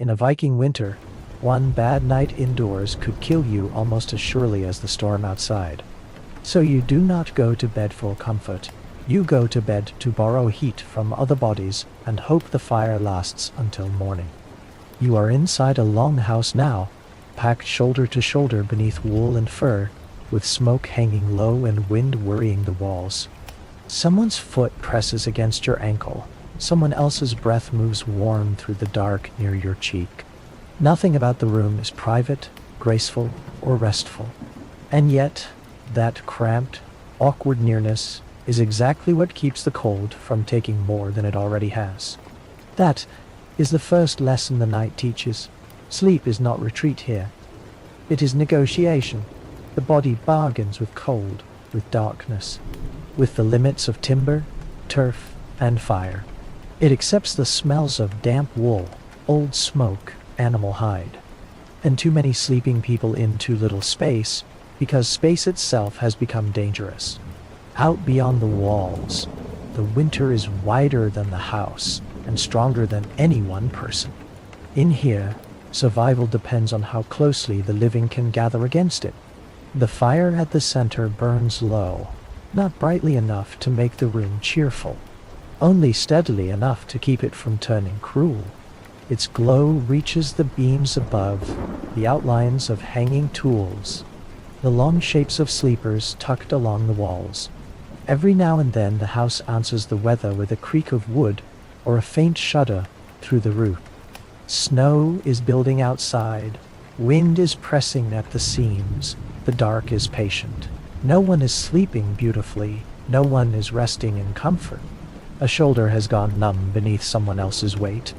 In a Viking winter, one bad night indoors could kill you almost as surely as the storm outside. So you do not go to bed for comfort. You go to bed to borrow heat from other bodies and hope the fire lasts until morning. You are inside a longhouse now, packed shoulder to shoulder beneath wool and fur, with smoke hanging low and wind worrying the walls. Someone's foot presses against your ankle. Someone else's breath moves warm through the dark near your cheek. Nothing about the room is private, graceful, or restful. And yet, that cramped, awkward nearness is exactly what keeps the cold from taking more than it already has. That is the first lesson the night teaches. Sleep is not retreat here. It is negotiation. The body bargains with cold, with darkness, with the limits of timber, turf, and fire. It accepts the smells of damp wool, old smoke, animal hide, and too many sleeping people in too little space, because space itself has become dangerous. Out beyond the walls, the winter is wider than the house and stronger than any one person. In here, survival depends on how closely the living can gather against it. The fire at the center burns low, not brightly enough to make the room cheerful, only steadily enough to keep it from turning cruel. Its glow reaches the beams above, the outlines of hanging tools, the long shapes of sleepers tucked along the walls. Every now and then the house answers the weather with a creak of wood or a faint shudder through the roof. Snow is building outside, wind is pressing at the seams, the dark is patient. No one is sleeping beautifully, no one is resting in comfort. A shoulder has gone numb beneath someone else's weight.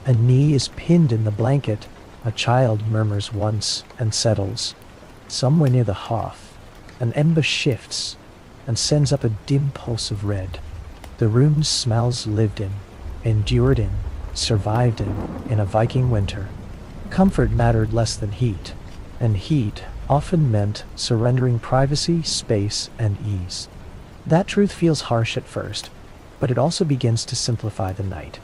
A knee is pinned in the blanket. A child murmurs once and settles. Somewhere near the hearth, an ember shifts and sends up a dim pulse of red. The room smells lived in, endured in, survived in a Viking winter. Comfort mattered less than heat, and heat often meant surrendering privacy, space, and ease. That truth feels harsh at first, but it also begins to simplify the night.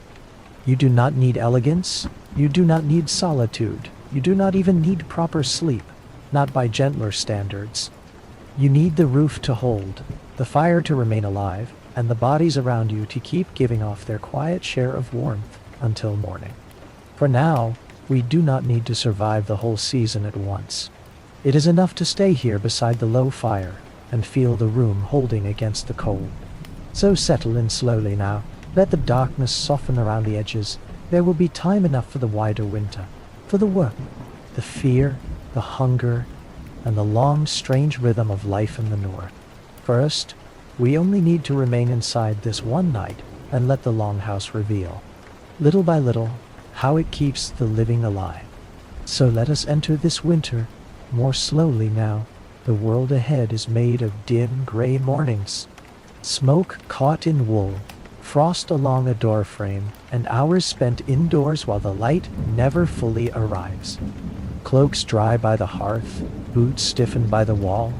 You do not need elegance, you do not need solitude, you do not even need proper sleep, not by gentler standards. You need the roof to hold, the fire to remain alive, and the bodies around you to keep giving off their quiet share of warmth until morning. For now, we do not need to survive the whole season at once. It is enough to stay here beside the low fire and feel the room holding against the cold. So settle in slowly now. Let the darkness soften around the edges. There will be time enough for the wider winter, for the work, the fear, the hunger, and the long, strange rhythm of life in the north. First, we only need to remain inside this one night and let the longhouse reveal, little by little, how it keeps the living alive. So let us enter this winter more slowly now. The world ahead is made of dim, gray mornings, smoke caught in wool, frost along a doorframe, and hours spent indoors while the light never fully arrives. Cloaks dry by the hearth, boots stiffened by the wall.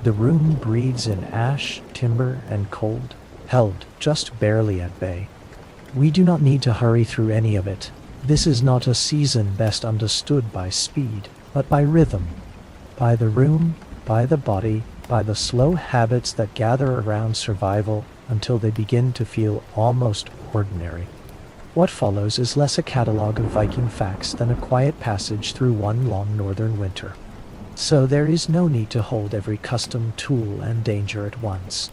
The room breathes in ash, timber, and cold, held just barely at bay. We do not need to hurry through any of it. This is not a season best understood by speed, but by rhythm, by the room, by the body, by the slow habits that gather around survival until they begin to feel almost ordinary. What follows is less a catalogue of Viking facts than a quiet passage through one long northern winter. So there is no need to hold every custom, tool, and danger at once.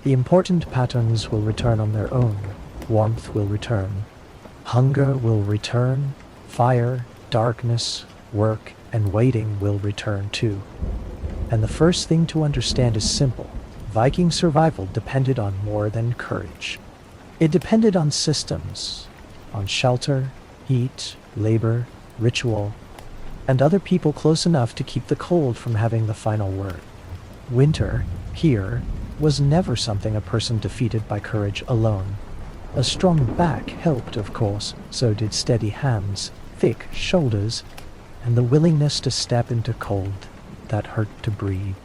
The important patterns will return on their own. Warmth will return. Hunger will return. Fire, darkness, work, and waiting will return too. And the first thing to understand is simple. Viking survival depended on more than courage. It depended on systems, on shelter, heat, labor, ritual, and other people close enough to keep the cold from having the final word. Winter, here, was never something a person defeated by courage alone. A strong back helped, of course, so did steady hands, thick shoulders, and the willingness to step into cold that hurt to breathe.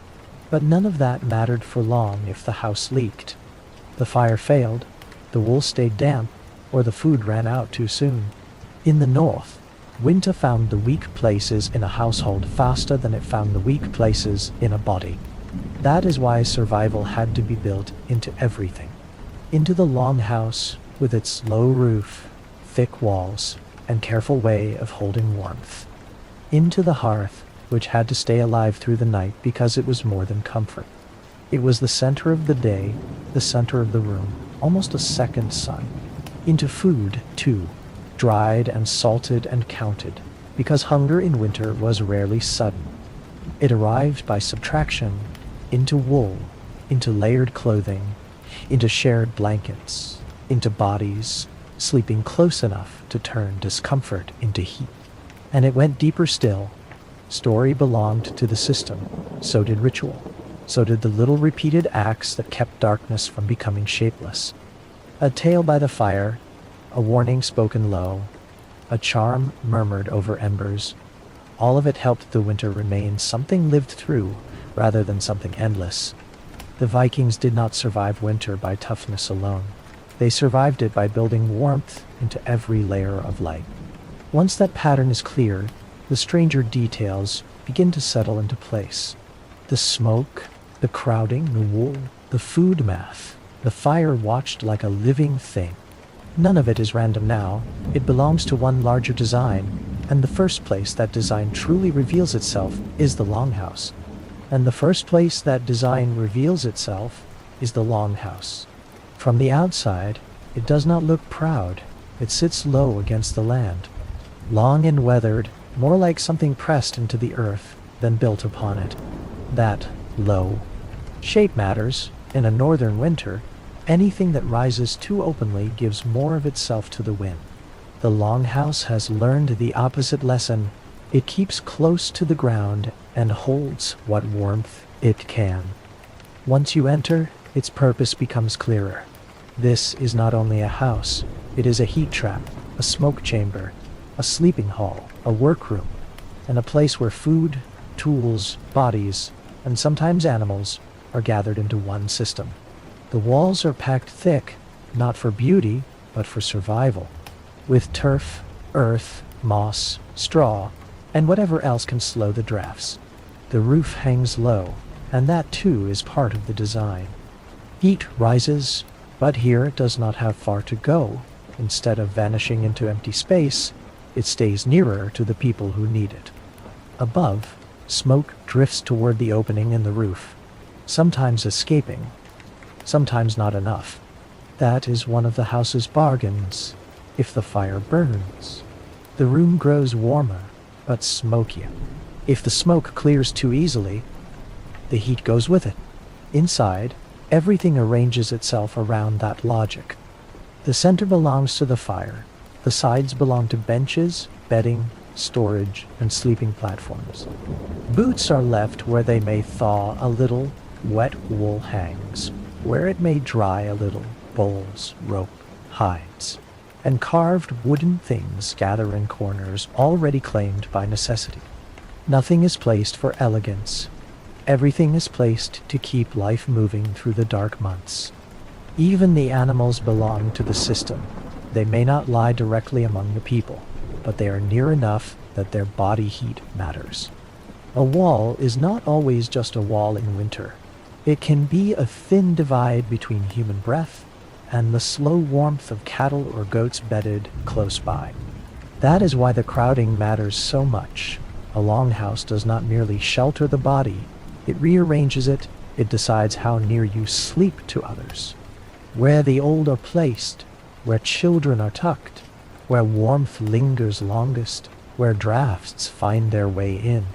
But none of that mattered for long if the house leaked. The fire failed, the wool stayed damp, or the food ran out too soon. In the north, Winter found the weak places in a household faster than it found the weak places in a body. That is why survival had to be built into everything. Into the longhouse, with its low roof, thick walls, and careful way of holding warmth. Into the hearth, which had to stay alive through the night because it was more than comfort. It was the center of the day, the center of the room, almost a second sun. Into food, too, dried and salted and counted, because hunger in winter was rarely sudden. It arrived by subtraction, into wool, into layered clothing, into shared blankets, into bodies, sleeping close enough to turn discomfort into heat. And it went deeper still. Story belonged to the system, so did ritual, so did the little repeated acts that kept darkness from becoming shapeless. A tale by the fire, a warning spoken low, a charm murmured over embers. All of it helped the winter remain something lived through rather than something endless. The Vikings did not survive winter by toughness alone. They survived it by building warmth into every layer of light. Once that pattern is clear, the stranger details begin to settle into place. The smoke, the crowding, the wool, the food math, the fire watched like a living thing. None of it is random now. It belongs to one larger design, and the first place that design truly reveals itself is the longhouse. And the first place that design reveals itself is the longhouse. From the outside, it does not look proud. It sits low against the land, long and weathered, more like something pressed into the earth than built upon it. That low shape matters. In a northern winter, anything that rises too openly gives more of itself to the wind. The longhouse has learned the opposite lesson. It keeps close to the ground and holds what warmth it can. Once you enter, its purpose becomes clearer. This is not only a house, it is a heat trap, a smoke chamber, a sleeping hall, a workroom, and a place where food, tools, bodies, and sometimes animals are gathered into one system. The walls are packed thick, not for beauty, but for survival, with turf, earth, moss, straw, and whatever else can slow the drafts. The roof hangs low, and that too is part of the design. Heat rises, but here it does not have far to go. Instead of vanishing into empty space, it stays nearer to the people who need it. Above, smoke drifts toward the opening in the roof, sometimes escaping, sometimes not enough. That is one of the house's bargains. If the fire burns, the room grows warmer, but smokier. If the smoke clears too easily, the heat goes with it. Inside, everything arranges itself around that logic. The center belongs to the fire. The sides belong to benches, bedding, storage, and sleeping platforms. Boots are left where they may thaw a little. Wet wool hangs where it may dry a little. Bowls, rope, hides, and carved wooden things gather in corners already claimed by necessity. Nothing is placed for elegance. Everything is placed to keep life moving through the dark months. Even the animals belong to the system. They may not lie directly among the people, but they are near enough that their body heat matters. A wall is not always just a wall in winter. It can be a thin divide between human breath and the slow warmth of cattle or goats bedded close by. That is why the crowding matters so much. A longhouse does not merely shelter the body, it rearranges it, it decides how near you sleep to others, where the old are placed, where children are tucked, where warmth lingers longest, where drafts find their way in.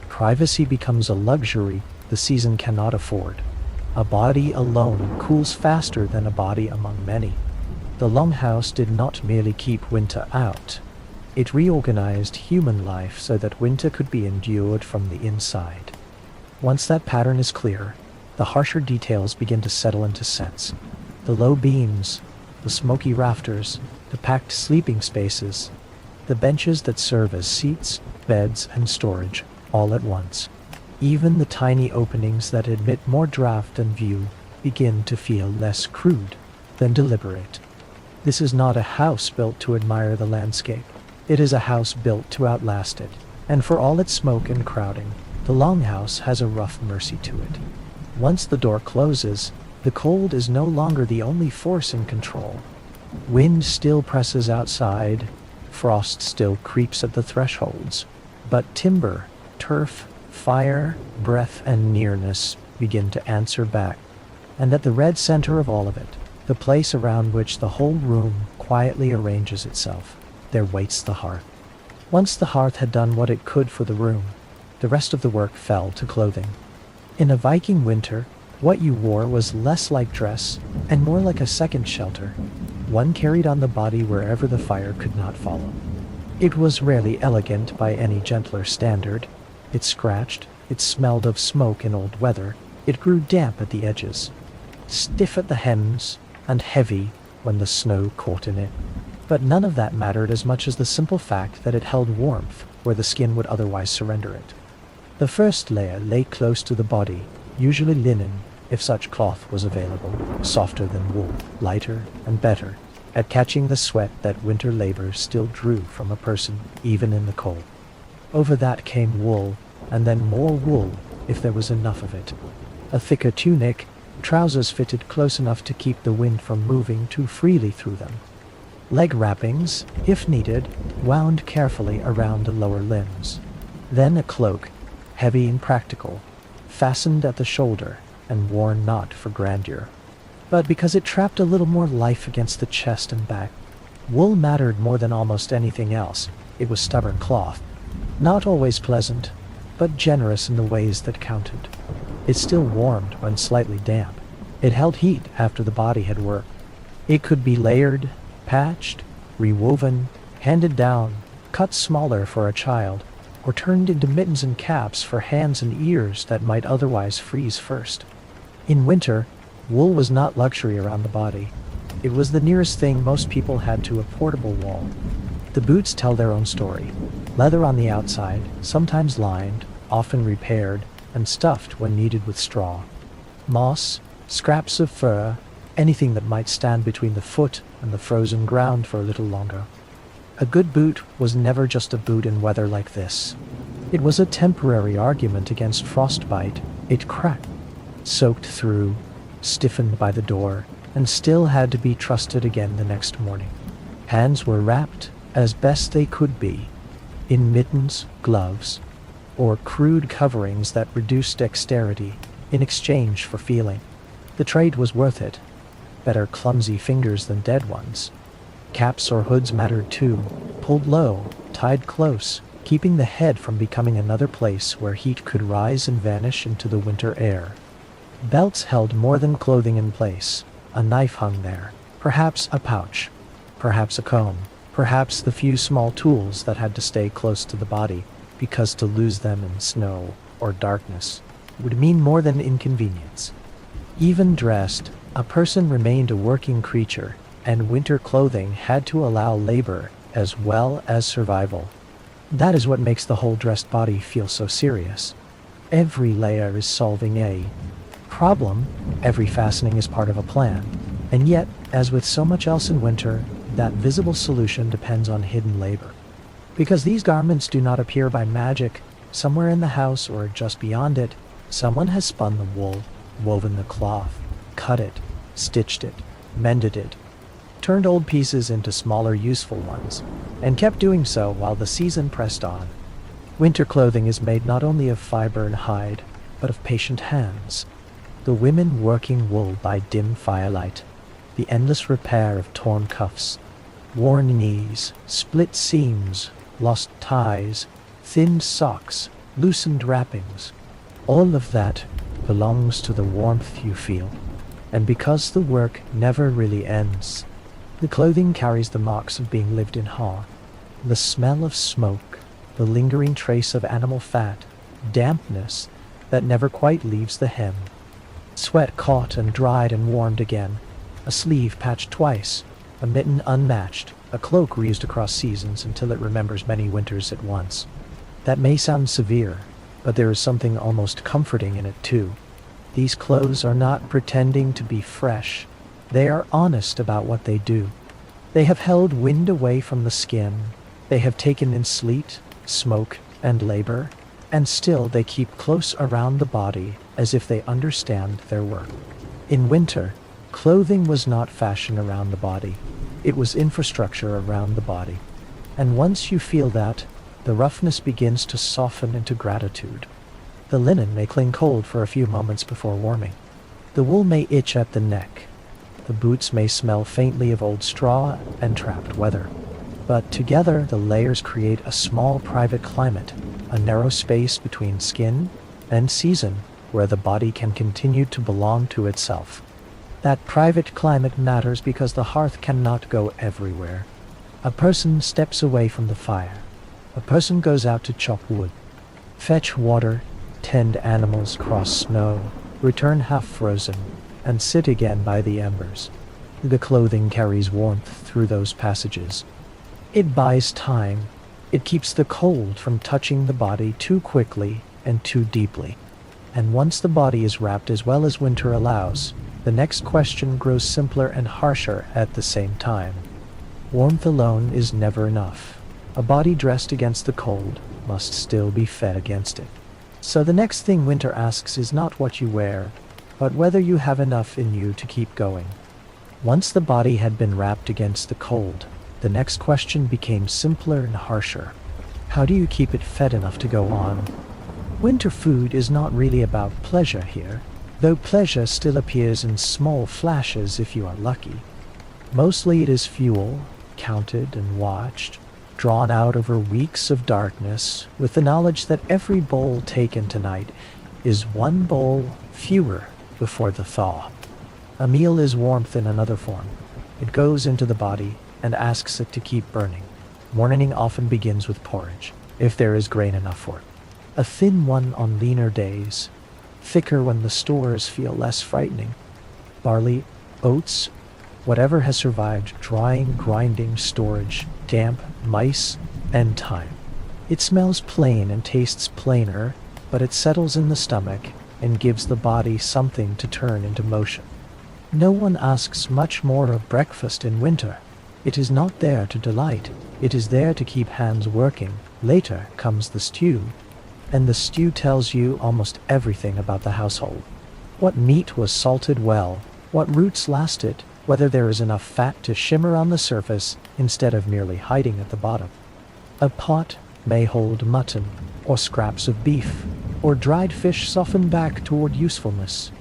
Privacy becomes a luxury the season cannot afford. A body alone cools faster than a body among many. The longhouse did not merely keep winter out. It reorganized human life so that winter could be endured from the inside. Once that pattern is clear, the harsher details begin to settle into sense. The low beams, the smoky rafters, the packed sleeping spaces, the benches that serve as seats, beds, and storage, all at once. Even the tiny openings that admit more draft and view begin to feel less crude than deliberate. This is not a house built to admire the landscape. It is a house built to outlast it, and for all its smoke and crowding, the Longhouse has a rough mercy to it. Once the door closes, the cold is no longer the only force in control. Wind still presses outside, frost still creeps at the thresholds, but timber, turf, fire, breath, and nearness begin to answer back. And at the red center of all of it, the place around which the whole room quietly arranges itself, there waits the hearth. Once the hearth had done what it could for the room, the rest of the work fell to clothing. In a Viking winter, what you wore was less like dress and more like a second shelter, one carried on the body wherever the fire could not follow. It was rarely elegant by any gentler standard. It scratched, it smelled of smoke in old weather, it grew damp at the edges, stiff at the hems, and heavy when the snow caught in it. But none of that mattered as much as the simple fact that it held warmth where the skin would otherwise surrender it. The first layer lay close to the body, usually linen, if such cloth was available, softer than wool, lighter and better at catching the sweat that winter labor still drew from a person, even in the cold. Over that came wool, and then more wool, if there was enough of it. A thicker tunic, trousers fitted close enough to keep the wind from moving too freely through them. Leg wrappings, if needed, wound carefully around the lower limbs. Then a cloak, heavy and practical, fastened at the shoulder and worn not for grandeur, but because it trapped a little more life against the chest and back. Wool mattered more than almost anything else. It was stubborn cloth, not always pleasant, but generous in the ways that counted. It still warmed when slightly damp. It held heat after the body had worked. It could be layered, patched, rewoven, handed down, cut smaller for a child, or turned into mittens and caps for hands and ears that might otherwise freeze first. In winter, wool was not luxury around the body. It was the nearest thing most people had to a portable wall. The boots tell their own story. Leather on the outside, sometimes lined, often repaired, and stuffed when needed with straw. Moss, scraps of fur, anything that might stand between the foot and the frozen ground for a little longer. A good boot was never just a boot in weather like this. It was a temporary argument against frostbite. It cracked, soaked through, stiffened by the door, and still had to be trusted again the next morning. Hands were wrapped, as best they could be, in mittens, gloves, or crude coverings that reduced dexterity in exchange for feeling. The trade was worth it. Better clumsy fingers than dead ones. Caps or hoods mattered too, pulled low, tied close, keeping the head from becoming another place where heat could rise and vanish into the winter air. Belts held more than clothing in place. A knife hung there, perhaps a pouch, perhaps a comb, perhaps the few small tools that had to stay close to the body, because to lose them in snow or darkness would mean more than inconvenience. Even dressed, a person remained a working creature, and winter clothing had to allow labor as well as survival. That is what makes the whole dressed body feel so serious. Every layer is solving a problem, every fastening is part of a plan, and yet, as with so much else in winter, that visible solution depends on hidden labor. Because these garments do not appear by magic, somewhere in the house or just beyond it, someone has spun the wool, woven the cloth, cut it, stitched it, mended it, turned old pieces into smaller useful ones, and kept doing so while the season pressed on. Winter clothing is made not only of fiber and hide, but of patient hands. The women working wool by dim firelight, the endless repair of torn cuffs, worn knees, split seams, lost ties, thinned socks, loosened wrappings. All of that belongs to the warmth you feel. And because the work never really ends, the clothing carries the marks of being lived in hearth. The smell of smoke, the lingering trace of animal fat, dampness that never quite leaves the hem. Sweat caught and dried and warmed again, a sleeve patched twice, a mitten unmatched, a cloak reused across seasons until it remembers many winters at once. That may sound severe, but there is something almost comforting in it too. These clothes are not pretending to be fresh. They are honest about what they do. They have held wind away from the skin, They have taken in sleet, smoke, and labor, and still they keep close around the body as if they understand their work. In winter, clothing was not fashion around the body, it was infrastructure around the body. And once you feel that, the roughness begins to soften into gratitude. The linen may cling cold for a few moments before warming. The wool may itch at the neck. The boots may smell faintly of old straw and trapped weather. But together the layers create a small private climate, a narrow space between skin and season where the body can continue to belong to itself. That private climate matters because the hearth cannot go everywhere. A person steps away from the fire. A person goes out to chop wood, fetch water, tend animals, cross snow, return half frozen, and sit again by the embers. The clothing carries warmth through those passages. It buys time. It keeps the cold from touching the body too quickly and too deeply. And once the body is wrapped as well as winter allows, the next question grows simpler and harsher at the same time. Warmth alone is never enough. A body dressed against the cold must still be fed against it. So the next thing winter asks is not what you wear, but whether you have enough in you to keep going. Once the body had been wrapped against the cold, the next question became simpler and harsher. How do you keep it fed enough to go on? Winter food is not really about pleasure here, though pleasure still appears in small flashes if you are lucky. Mostly it is fuel, counted and watched, drawn out over weeks of darkness, with the knowledge that every bowl taken tonight is one bowl fewer before the thaw. A meal is warmth in another form. It goes into the body and asks it to keep burning. Morning often begins with porridge, if there is grain enough for it. A thin one on leaner days, thicker when the stores feel less frightening. Barley, oats, whatever has survived drying, grinding, storage, damp, mice, and time. It smells plain and tastes plainer, but it settles in the stomach and gives the body something to turn into motion. No one asks much more of breakfast in winter. It is not there to delight. It is there to keep hands working. Later comes the stew, and the stew tells you almost everything about the household. What meat was salted well, what roots lasted, whether there is enough fat to shimmer on the surface instead of merely hiding at the bottom. A pot may hold mutton, or scraps of beef, or dried fish softened back toward usefulness.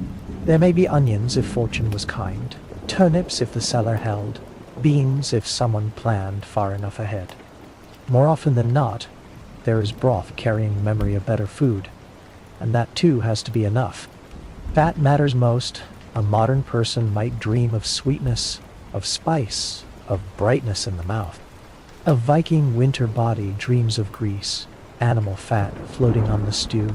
There may be onions if fortune was kind, turnips if the cellar held, beans if someone planned far enough ahead. More often than not, there is broth carrying memory of better food, and that too has to be enough. Fat matters most. A modern person might dream of sweetness, of spice, of brightness in the mouth. A Viking winter body dreams of grease, animal fat floating on the stew,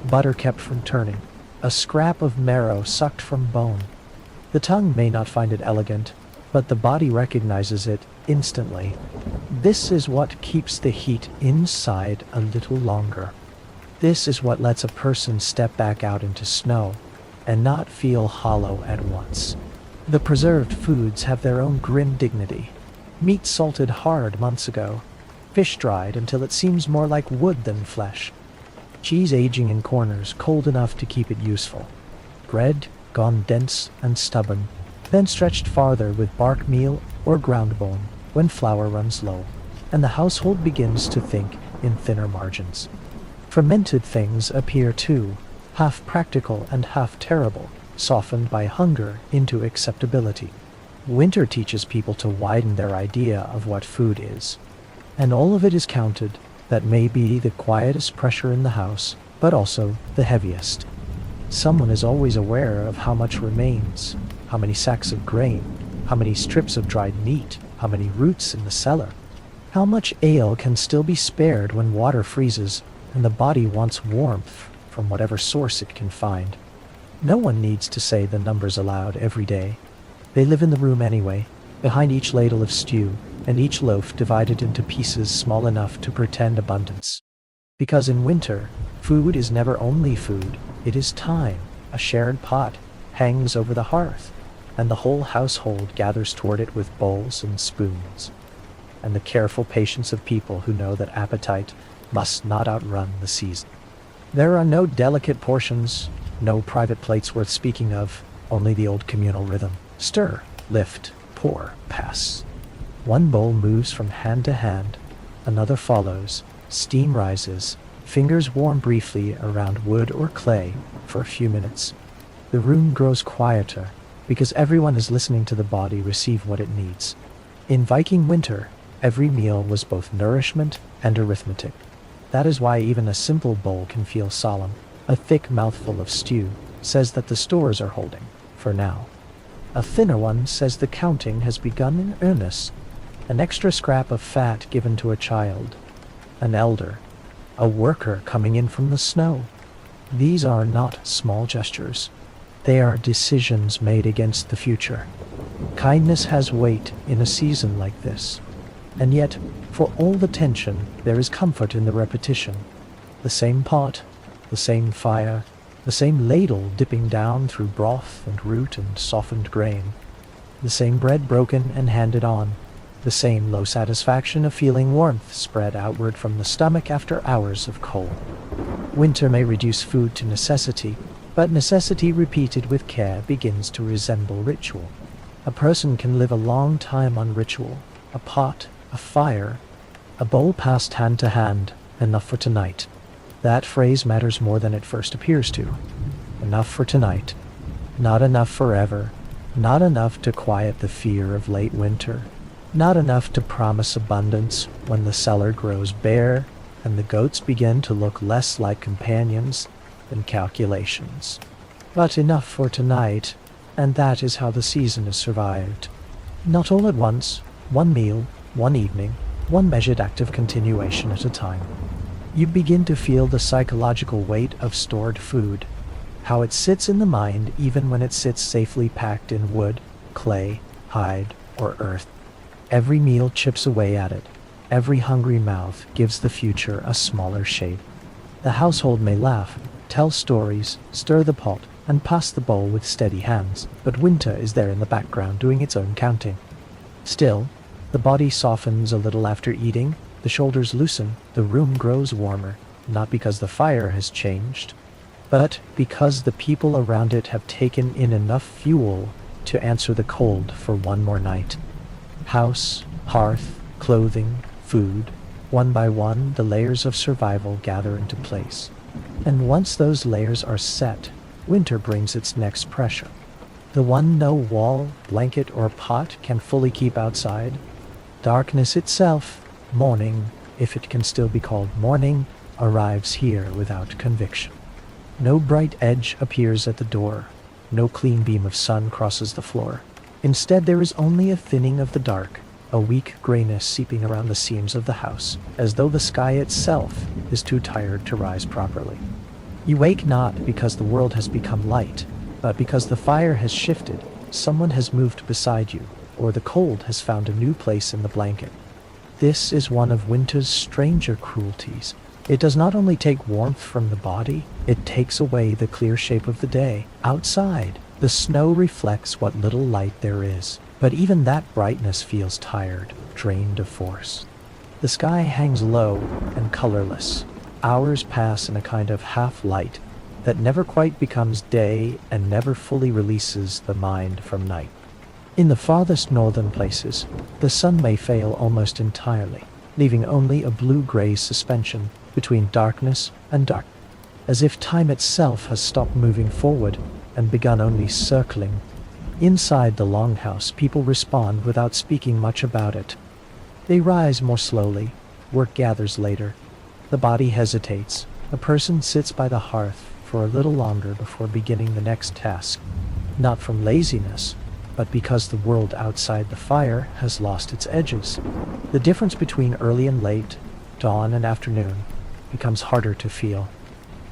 butter kept from turning, a scrap of marrow sucked from bone. The tongue may not find it elegant, but the body recognizes it instantly. This is what keeps the heat inside a little longer. This is what lets a person step back out into snow and not feel hollow at once. The preserved foods have their own grim dignity. Meat salted hard months ago, fish dried until it seems more like wood than flesh, cheese aging in corners cold enough to keep it useful, bread gone dense and stubborn, then stretched farther with bark meal or ground bone when flour runs low, and the household begins to think in thinner margins. Fermented things appear too, half practical and half terrible, softened by hunger into acceptability. Winter teaches people to widen their idea of what food is, and all of it is counted. That may be the quietest pressure in the house, but also the heaviest. Someone is always aware of how much remains, how many sacks of grain, how many strips of dried meat, how many roots in the cellar. How much ale can still be spared when water freezes and the body wants warmth from whatever source it can find. No one needs to say the numbers aloud every day. They live in the room anyway, behind each ladle of stew, and each loaf divided into pieces small enough to pretend abundance. Because in winter, food is never only food, it is time. A shared pot hangs over the hearth, and the whole household gathers toward it with bowls and spoons. and the careful patience of people who know that appetite must not outrun the season. There are no delicate portions, no private plates worth speaking of, only the old communal rhythm. Stir, lift, pour, pass. One bowl moves from hand to hand, another follows, steam rises, fingers warm briefly around wood or clay for a few minutes. The room grows quieter, because everyone is listening to the body receive what it needs. In Viking winter, every meal was both nourishment and arithmetic. That is why even a simple bowl can feel solemn. A thick mouthful of stew says that the stores are holding, for now. A thinner one says the counting has begun in earnest. An extra scrap of fat given to a child, an elder, a worker coming in from the snow. These are not small gestures. They are decisions made against the future. Kindness has weight in a season like this. And yet, for all the tension, there is comfort in the repetition. The same pot, the same fire, the same ladle dipping down through broth and root and softened grain. The same bread broken and handed on. The same low satisfaction of feeling warmth spread outward from the stomach after hours of cold. Winter may reduce food to necessity, but necessity repeated with care begins to resemble ritual. A person can live a long time on ritual. A pot, a fire, a bowl passed hand to hand, enough for tonight. That phrase matters more than it first appears to. Enough for tonight. Not enough forever. Not enough to quiet the fear of late winter. Not enough to promise abundance when the cellar grows bare and the goats begin to look less like companions than calculations. But enough for tonight, and that is how the season is survived. Not all at once, one meal, one evening, one measured act of continuation at a time. You begin to feel the psychological weight of stored food, how it sits in the mind even when it sits safely packed in wood, clay, hide, or earth. Every meal chips away at it. Every hungry mouth gives the future a smaller shape. The household may laugh, tell stories, stir the pot, and pass the bowl with steady hands, but winter is there in the background doing its own counting. Still, the body softens a little after eating, the shoulders loosen, the room grows warmer, not because the fire has changed, but because the people around it have taken in enough fuel to answer the cold for one more night. House, hearth, clothing, food, one by one the layers of survival gather into place. And once those layers are set, winter brings its next pressure. The one no wall, blanket, or pot can fully keep outside. Darkness itself, morning, if it can still be called morning, arrives here without conviction. No bright edge appears at the door. No clean beam of sun crosses the floor. Instead, there is only a thinning of the dark, a weak grayness seeping around the seams of the house, as though the sky itself is too tired to rise properly. You wake not because the world has become light, but because the fire has shifted, someone has moved beside you, or the cold has found a new place in the blanket. This is one of winter's stranger cruelties. It does not only take warmth from the body, it takes away the clear shape of the day. Outside, the snow reflects what little light there is, but even that brightness feels tired, drained of force. The sky hangs low and colorless. Hours pass in a kind of half-light that never quite becomes day and never fully releases the mind from night. In the farthest northern places, the sun may fail almost entirely, leaving only a blue-gray suspension between darkness and dark, as if time itself has stopped moving forward and begun only circling. Inside the Longhouse, people respond without speaking much about it. They rise more slowly, work gathers later. The body hesitates. A person sits by the hearth for a little longer before beginning the next task, not from laziness, but because the world outside the fire has lost its edges. The difference between early and late, dawn and afternoon, becomes harder to feel.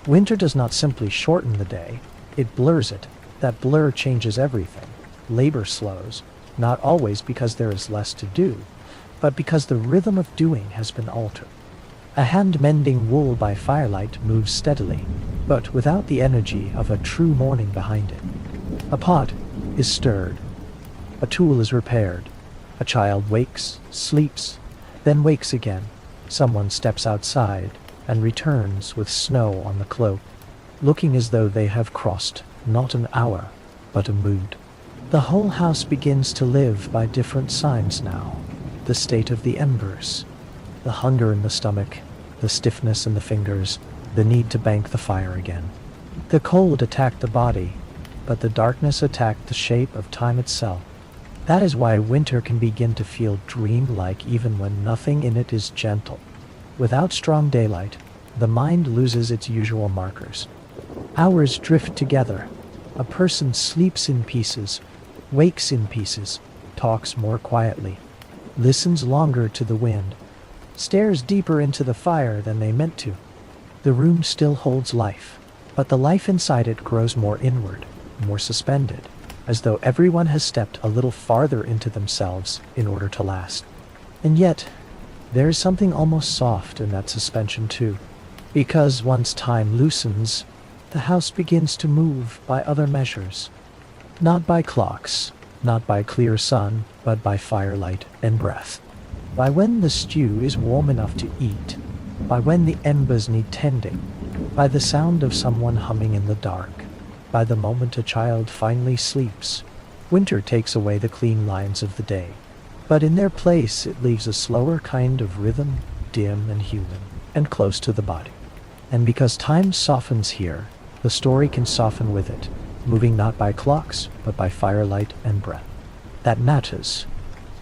Winter does not simply shorten the day, it blurs it. That blur changes everything. Labor slows, not always because there is less to do, but because the rhythm of doing has been altered. A hand mending wool by firelight moves steadily, but without the energy of a true morning behind it. A pot is stirred. A tool is repaired. A child wakes, sleeps, then wakes again. Someone steps outside and returns with snow on the cloak, looking as though they have crossed not an hour, but a mood. The whole house begins to live by different signs now. The state of the embers, the hunger in the stomach, the stiffness in the fingers, the need to bank the fire again. The cold attacked the body, but the darkness attacked the shape of time itself. That is why winter can begin to feel dreamlike even when nothing in it is gentle. Without strong daylight, the mind loses its usual markers. Hours drift together. A person sleeps in pieces, wakes in pieces, talks more quietly, listens longer to the wind, stares deeper into the fire than they meant to. The room still holds life, but the life inside it grows more inward, more suspended, as though everyone has stepped a little farther into themselves in order to last. And yet, there is something almost soft in that suspension too, because once time loosens, the house begins to move by other measures. Not by clocks, not by clear sun, but by firelight and breath. By when the stew is warm enough to eat, by when the embers need tending, by the sound of someone humming in the dark, by the moment a child finally sleeps. Winter takes away the clean lines of the day, but in their place it leaves a slower kind of rhythm, dim and human, and close to the body. And because time softens here, the story can soften with it, moving not by clocks, but by firelight and breath. That matters,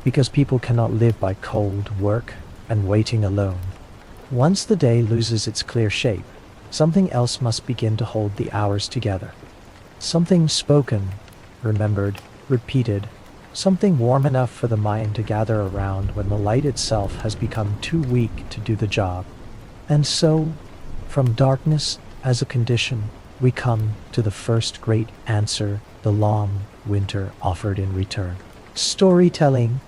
because people cannot live by cold work and waiting alone. Once the day loses its clear shape, something else must begin to hold the hours together. Something spoken, remembered, repeated, something warm enough for the mind to gather around when the light itself has become too weak to do the job. And so, from darkness as a condition, we come to the first great answer the long winter offered in return. Storytelling.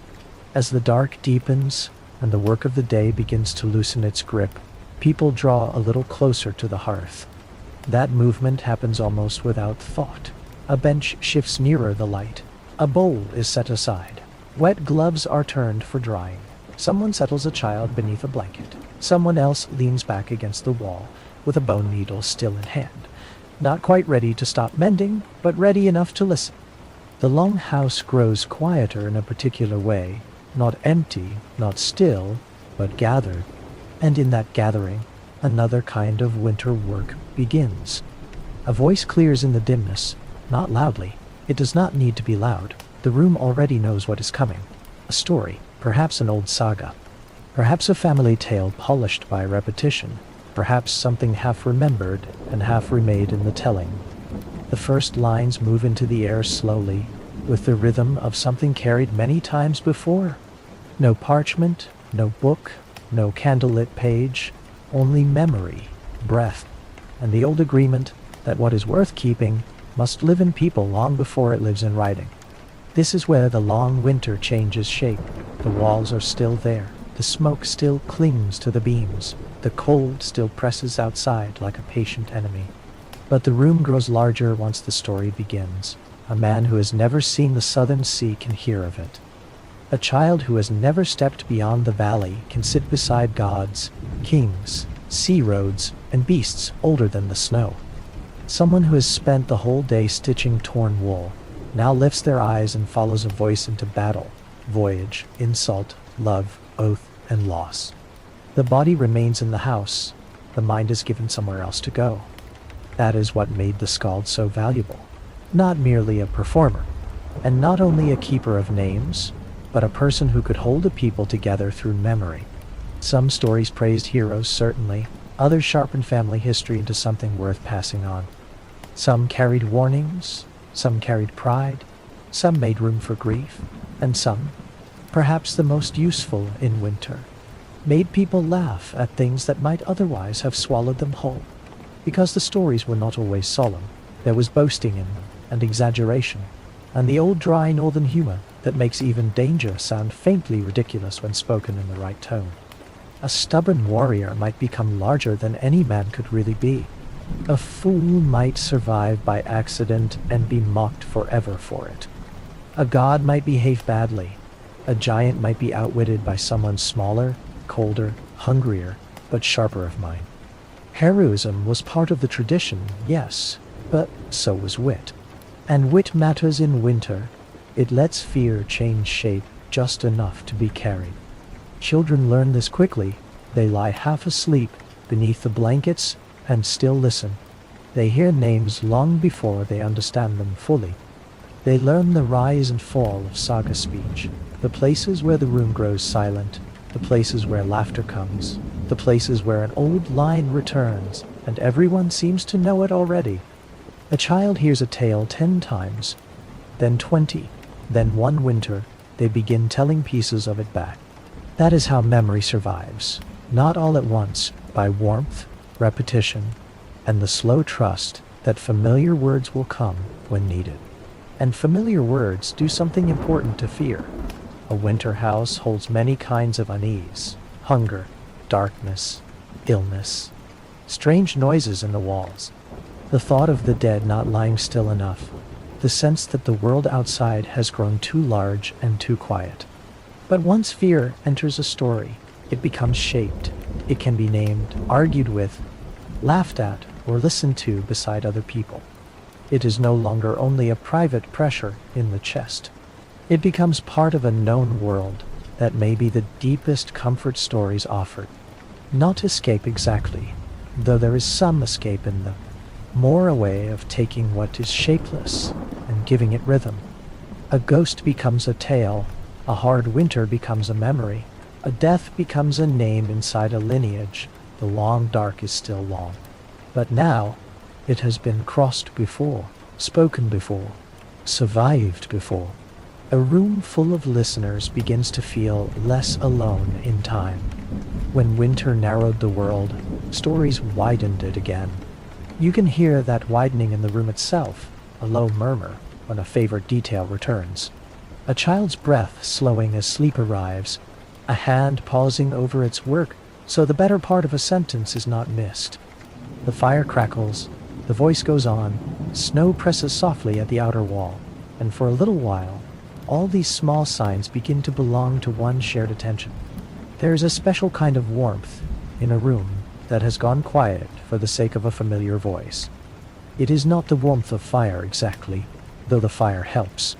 As the dark deepens and the work of the day begins to loosen its grip, people draw a little closer to the hearth. That movement happens almost without thought. A bench shifts nearer the light. A bowl is set aside. Wet gloves are turned for drying. Someone settles a child beneath a blanket. Someone else leans back against the wall with a bone needle still in hand. Not quite ready to stop mending, but ready enough to listen. The longhouse grows quieter in a particular way, not empty, not still, but gathered. And in that gathering, another kind of winter work begins. A voice clears in the dimness, not loudly. It does not need to be loud. The room already knows what is coming. A story, perhaps an old saga. Perhaps a family tale polished by repetition. Perhaps something half remembered and half remade in the telling. The first lines move into the air slowly, with the rhythm of something carried many times before. No parchment, no book, no candlelit page, only memory, breath, and the old agreement that what is worth keeping must live in people long before it lives in writing. This is where the long winter changes shape. The walls are still there. The smoke still clings to the beams. The cold still presses outside like a patient enemy. But the room grows larger once the story begins. A man who has never seen the southern sea can hear of it. A child who has never stepped beyond the valley can sit beside gods, kings, sea roads, and beasts older than the snow. Someone who has spent the whole day stitching torn wool now lifts their eyes and follows a voice into battle, voyage, insult, love, oath, and loss. The body remains in the house. The mind is given somewhere else to go. That is what made the skald so valuable. Not merely a performer, and not only a keeper of names, but a person who could hold a people together through memory. Some stories praised heroes, certainly. Others sharpened family history into something worth passing on. Some carried warnings, some carried pride, some made room for grief, and some, perhaps the most useful in winter, made people laugh at things that might otherwise have swallowed them whole. Because the stories were not always solemn, there was boasting in them, and exaggeration, and the old dry northern humor that makes even danger sound faintly ridiculous when spoken in the right tone. A stubborn warrior might become larger than any man could really be. A fool might survive by accident and be mocked forever for it. A god might behave badly. A giant might be outwitted by someone smaller colder, hungrier, but sharper of mind. Heroism was part of the tradition, yes, but so was wit. And wit matters in winter. It lets fear change shape just enough to be carried. Children learn this quickly. They lie half asleep beneath the blankets and still listen. They hear names long before they understand them fully. They learn the rise and fall of saga speech, the places where the room grows silent, the places where laughter comes, the places where an old line returns, and everyone seems to know it already. A child hears a tale 10 times, then 20, then one winter, they begin telling pieces of it back. That is how memory survives, not all at once, by warmth, repetition, and the slow trust that familiar words will come when needed. And familiar words do something important to fear. A winter house holds many kinds of unease: hunger, darkness, illness, strange noises in the walls, the thought of the dead not lying still enough, the sense that the world outside has grown too large and too quiet. But once fear enters a story, it becomes shaped. It can be named, argued with, laughed at, or listened to beside other people. It is no longer only a private pressure in the chest. It becomes part of a known world that may be the deepest comfort stories offered. Not escape exactly, though there is some escape in them. More a way of taking what is shapeless and giving it rhythm. A ghost becomes a tale, a hard winter becomes a memory, a death becomes a name inside a lineage. The long dark is still long. But now, it has been crossed before, spoken before, survived before. A room full of listeners begins to feel less alone in time. When winter narrowed the world, stories widened it again. You can hear that widening in the room itself, a low murmur when a favorite detail returns. A child's breath slowing as sleep arrives, a hand pausing over its work so the better part of a sentence is not missed. The fire crackles, the voice goes on, snow presses softly at the outer wall, and for a little while, all these small signs begin to belong to one shared attention. There is a special kind of warmth in a room that has gone quiet for the sake of a familiar voice. It is not the warmth of fire exactly, though the fire helps.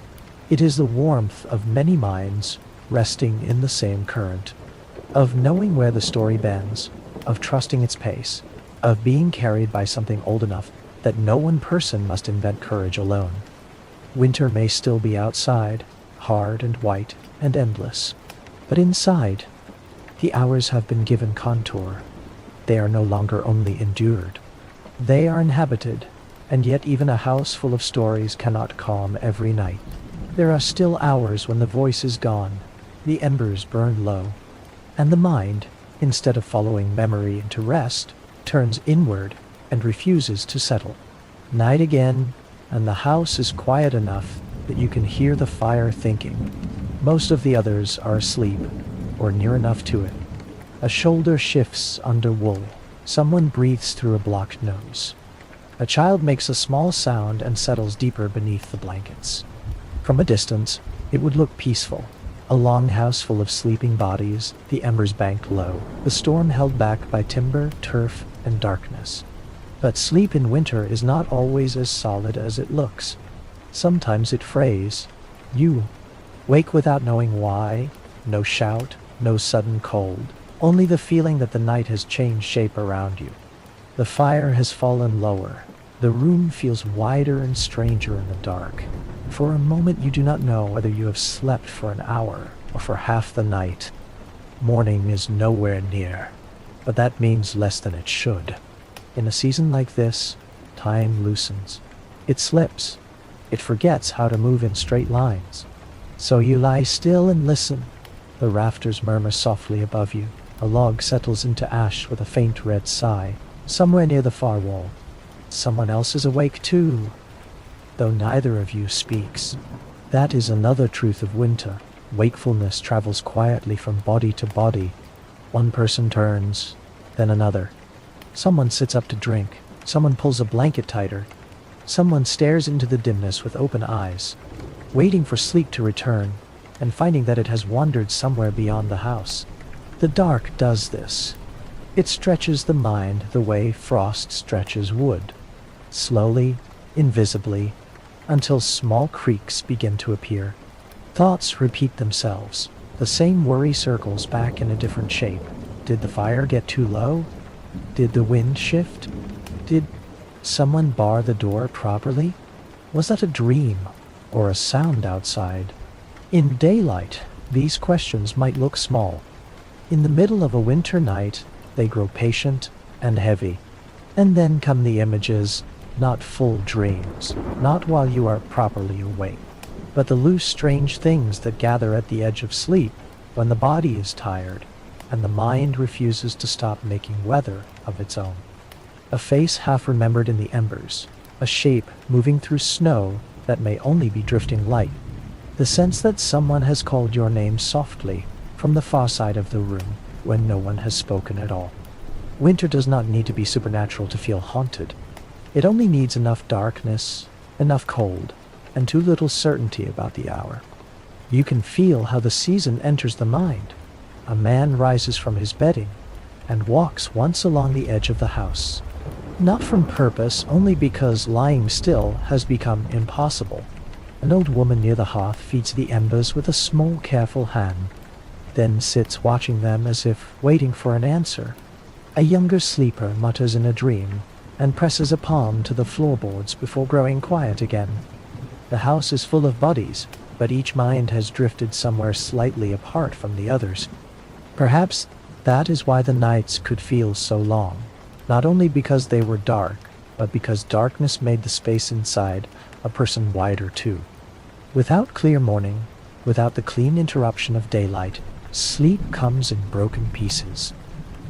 It is the warmth of many minds resting in the same current, of knowing where the story bends, of trusting its pace, of being carried by something old enough that no one person must invent courage alone. Winter may still be outside, hard and white and endless, but inside, the hours have been given contour. They are no longer only endured. They are inhabited, and yet even a house full of stories cannot calm every night. There are still hours when the voice is gone, the embers burn low, and the mind, instead of following memory into rest, turns inward and refuses to settle. Night again, and the house is quiet enough that you can hear the fire thinking. Most of the others are asleep, or near enough to it. A shoulder shifts under wool. Someone breathes through a blocked nose. A child makes a small sound and settles deeper beneath the blankets. From a distance, it would look peaceful. A longhouse full of sleeping bodies, the embers banked low, the storm held back by timber, turf, and darkness. But sleep in winter is not always as solid as it looks. Sometimes it frays. You wake without knowing why. No shout, no sudden cold, only the feeling that the night has changed shape around you. The fire has fallen lower. The room feels wider and stranger in the dark. For a moment you do not know whether you have slept for an hour or for half the night. Morning is nowhere near, but that means less than it should. In a season like this, time loosens. It slips. It forgets how to move in straight lines. So you lie still and listen. The rafters murmur softly above you. A log settles into ash with a faint red sigh, somewhere near the far wall. Someone else is awake too, though neither of you speaks. That is another truth of winter. Wakefulness travels quietly from body to body. One person turns, then another. Someone sits up to drink. Someone pulls a blanket tighter. Someone stares into the dimness with open eyes, waiting for sleep to return, and finding that it has wandered somewhere beyond the house. The dark does this. It stretches the mind the way frost stretches wood, slowly, invisibly, until small creaks begin to appear. Thoughts repeat themselves. The same worry circles back in a different shape. Did the fire get too low? Did the wind shift? Did someone bar the door properly? Was that a dream or a sound outside? In daylight, these questions might look small. In the middle of a winter night, they grow patient and heavy. And then come the images, not full dreams, not while you are properly awake, but the loose, strange things that gather at the edge of sleep when the body is tired and the mind refuses to stop making weather of its own. A face half remembered in the embers, a shape moving through snow that may only be drifting light, the sense that someone has called your name softly from the far side of the room when no one has spoken at all. Winter does not need to be supernatural to feel haunted. It only needs enough darkness, enough cold, and too little certainty about the hour. You can feel how the season enters the mind. A man rises from his bedding and walks once along the edge of the house. Not from purpose, only because lying still has become impossible. An old woman near the hearth feeds the embers with a small, careful hand, then sits watching them as if waiting for an answer. A younger sleeper mutters in a dream and presses a palm to the floorboards before growing quiet again. The house is full of bodies, but each mind has drifted somewhere slightly apart from the others. Perhaps that is why the nights could feel so long, not only because they were dark, but because darkness made the space inside a person wider too. Without clear morning, without the clean interruption of daylight, sleep comes in broken pieces.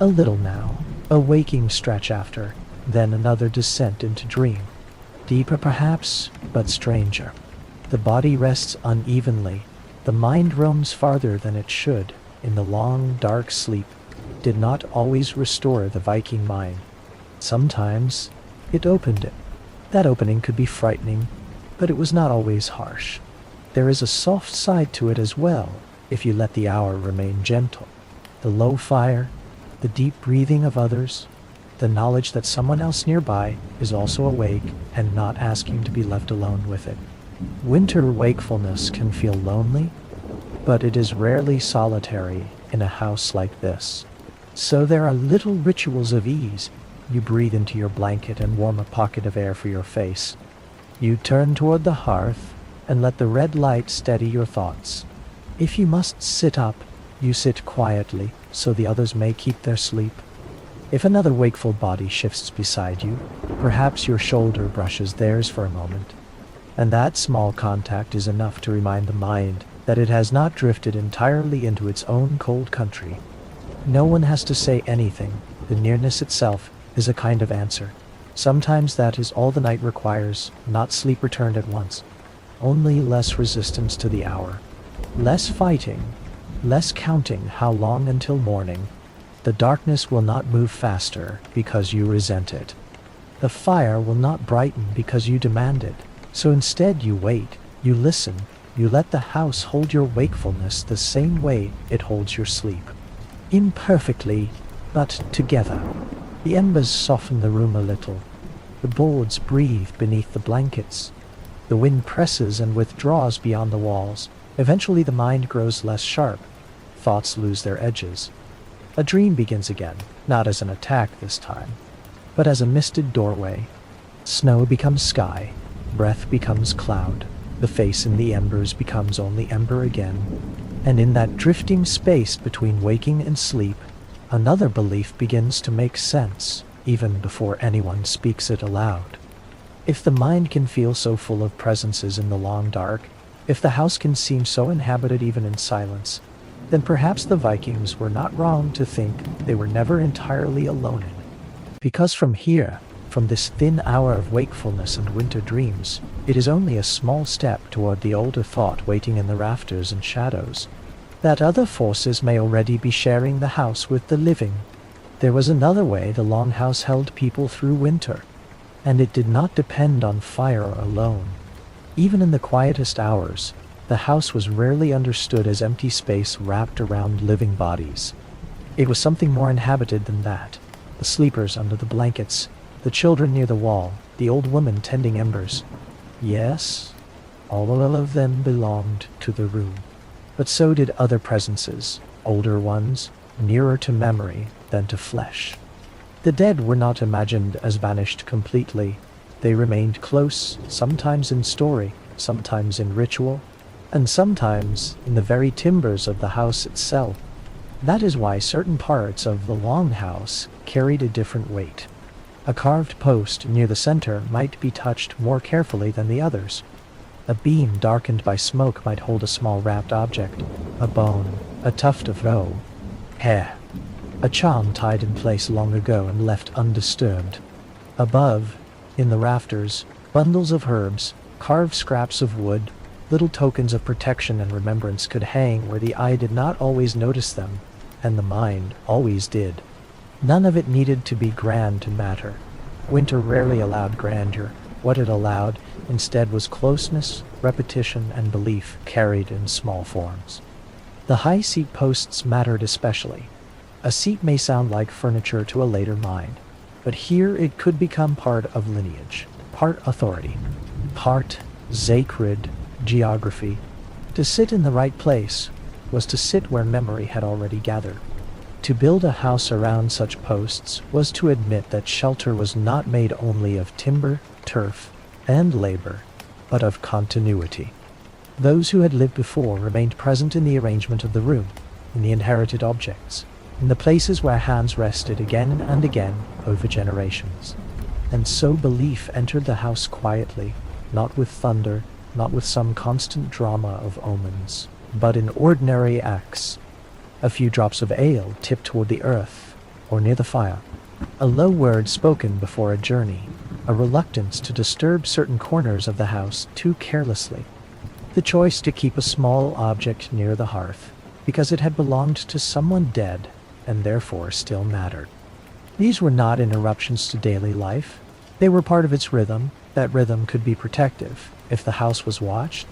A little now, a waking stretch after, then another descent into dream. Deeper perhaps, but stranger. The body rests unevenly. The mind roams farther than it should. In the long, dark sleep, did not always restore the Viking mind. Sometimes it opened it. That opening could be frightening, but it was not always harsh. There is a soft side to it as well, if you let the hour remain gentle. The low fire, the deep breathing of others, the knowledge that someone else nearby is also awake and not asking to be left alone with it. Winter wakefulness can feel lonely, but it is rarely solitary in a house like this. So there are little rituals of ease. You breathe into your blanket and warm a pocket of air for your face. You turn toward the hearth and let the red light steady your thoughts. If you must sit up, you sit quietly so the others may keep their sleep. If another wakeful body shifts beside you, perhaps your shoulder brushes theirs for a moment, and that small contact is enough to remind the mind that it has not drifted entirely into its own cold country. No one has to say anything. The nearness itself is a kind of answer. Sometimes that is all the night requires, not sleep returned at once. Only less resistance to the hour. Less fighting. Less counting how long until morning. The darkness will not move faster because you resent it. The fire will not brighten because you demand it. So instead you wait, you listen, you let the house hold your wakefulness the same way it holds your sleep. Imperfectly, but together. The embers soften the room a little. The boards breathe beneath the blankets. The wind presses and withdraws beyond the walls. Eventually the mind grows less sharp. Thoughts lose their edges. A dream begins again, not as an attack this time, but as a misted doorway. Snow becomes sky. Breath becomes cloud. The face in the embers becomes only ember again. And in that drifting space between waking and sleep, another belief begins to make sense, even before anyone speaks it aloud. If the mind can feel so full of presences in the long dark, if the house can seem so inhabited even in silence, then perhaps the Vikings were not wrong to think they were never entirely alone in it. Because from here, from this thin hour of wakefulness and winter dreams, it is only a small step toward the older thought waiting in the rafters and shadows, that other forces may already be sharing the house with the living. There was another way the Longhouse held people through winter, and it did not depend on fire alone. Even in the quietest hours, the house was rarely understood as empty space wrapped around living bodies. It was something more inhabited than that. The sleepers under the blankets, the children near the wall, the old woman tending embers. Yes, all of them belonged to the room. But so did other presences, older ones, nearer to memory than to flesh. The dead were not imagined as vanished completely. They remained close, sometimes in story, sometimes in ritual, and sometimes in the very timbers of the house itself. That is why certain parts of the Longhouse carried a different weight. A carved post near the center might be touched more carefully than the others. A beam darkened by smoke might hold a small wrapped object, a bone, a tuft of hair, a charm tied in place long ago and left undisturbed. Above, in the rafters, bundles of herbs, carved scraps of wood, little tokens of protection and remembrance could hang where the eye did not always notice them, and the mind always did. None of it needed to be grand to matter. Winter rarely allowed grandeur. What it allowed, instead, was closeness, repetition, and belief carried in small forms. The high seat posts mattered especially. A seat may sound like furniture to a later mind, but here it could become part of lineage, part authority, part sacred geography. To sit in the right place was to sit where memory had already gathered. To build a house around such posts was to admit that shelter was not made only of timber, turf, and labor, but of continuity. Those who had lived before remained present in the arrangement of the room, in the inherited objects, in the places where hands rested again and again over generations. And so belief entered the house quietly, not with thunder, not with some constant drama of omens, but in ordinary acts. A few drops of ale tipped toward the earth, or near the fire. A low word spoken before a journey, a reluctance to disturb certain corners of the house too carelessly. The choice to keep a small object near the hearth, because it had belonged to someone dead, and therefore still mattered. These were not interruptions to daily life. They were part of its rhythm. That rhythm could be protective. If the house was watched,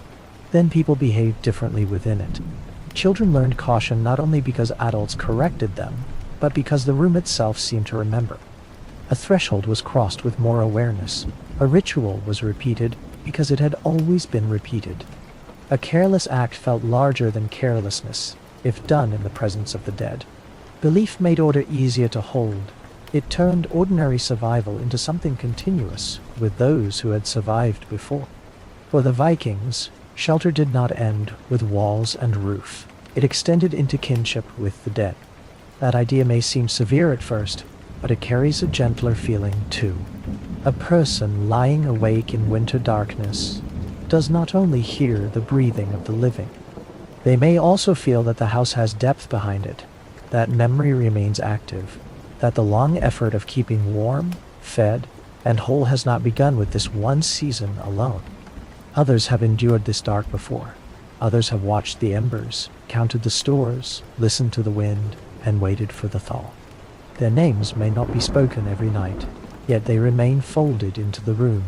then people behaved differently within it. Children learned caution not only because adults corrected them, but because the room itself seemed to remember. A threshold was crossed with more awareness. A ritual was repeated because it had always been repeated. A careless act felt larger than carelessness, if done in the presence of the dead. Belief made order easier to hold. It turned ordinary survival into something continuous with those who had survived before. For the Vikings, shelter did not end with walls and roof. It extended into kinship with the dead. That idea may seem severe at first, but it carries a gentler feeling too. A person lying awake in winter darkness does not only hear the breathing of the living. They may also feel that the house has depth behind it, that memory remains active, that the long effort of keeping warm, fed, and whole has not begun with this one season alone. Others have endured this dark before. Others have watched the embers, counted the stores, listened to the wind, and waited for the thaw. Their names may not be spoken every night, yet they remain folded into the room.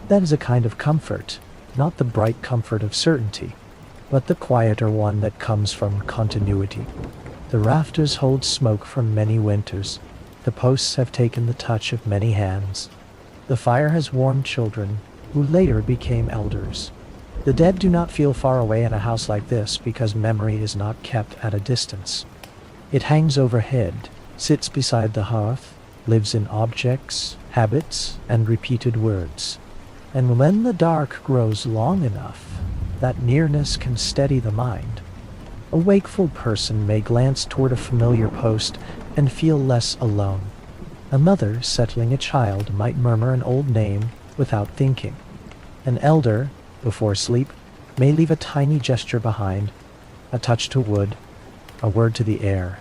That is a kind of comfort, not the bright comfort of certainty, but the quieter one that comes from continuity. The rafters hold smoke from many winters. The posts have taken the touch of many hands. The fire has warmed children, who later became elders. The dead do not feel far away in a house like this because memory is not kept at a distance. It hangs overhead, sits beside the hearth, lives in objects, habits, and repeated words. And when the dark grows long enough, that nearness can steady the mind. A wakeful person may glance toward a familiar post and feel less alone. A mother settling a child might murmur an old name without thinking. An elder, before sleep, may leave a tiny gesture behind, a touch to wood, a word to the air,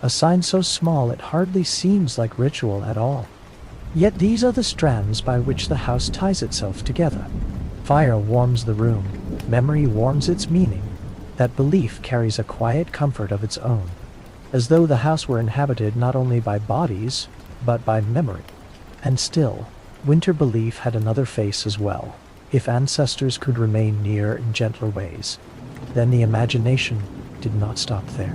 a sign so small it hardly seems like ritual at all. Yet these are the strands by which the house ties itself together. Fire warms the room, memory warms its meaning, that belief carries a quiet comfort of its own, as though the house were inhabited not only by bodies, but by memory. And still, winter belief had another face as well. If ancestors could remain near in gentler ways, then the imagination did not stop there.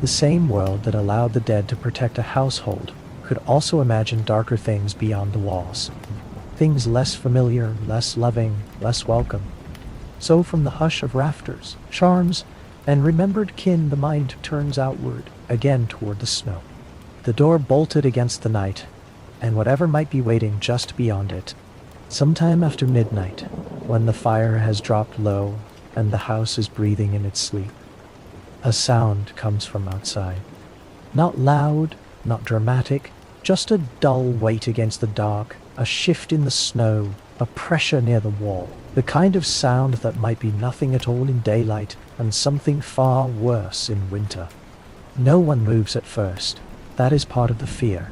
The same world that allowed the dead to protect a household could also imagine darker things beyond the walls. Things less familiar, less loving, less welcome. So from the hush of rafters, charms, and remembered kin, the mind turns outward, again toward the snow. The door bolted against the night, and whatever might be waiting just beyond it. Sometime after midnight, when the fire has dropped low and the house is breathing in its sleep, a sound comes from outside. Not loud, not dramatic, just a dull weight against the dark, a shift in the snow, a pressure near the wall. The kind of sound that might be nothing at all in daylight and something far worse in winter. No one moves at first. That is part of the fear.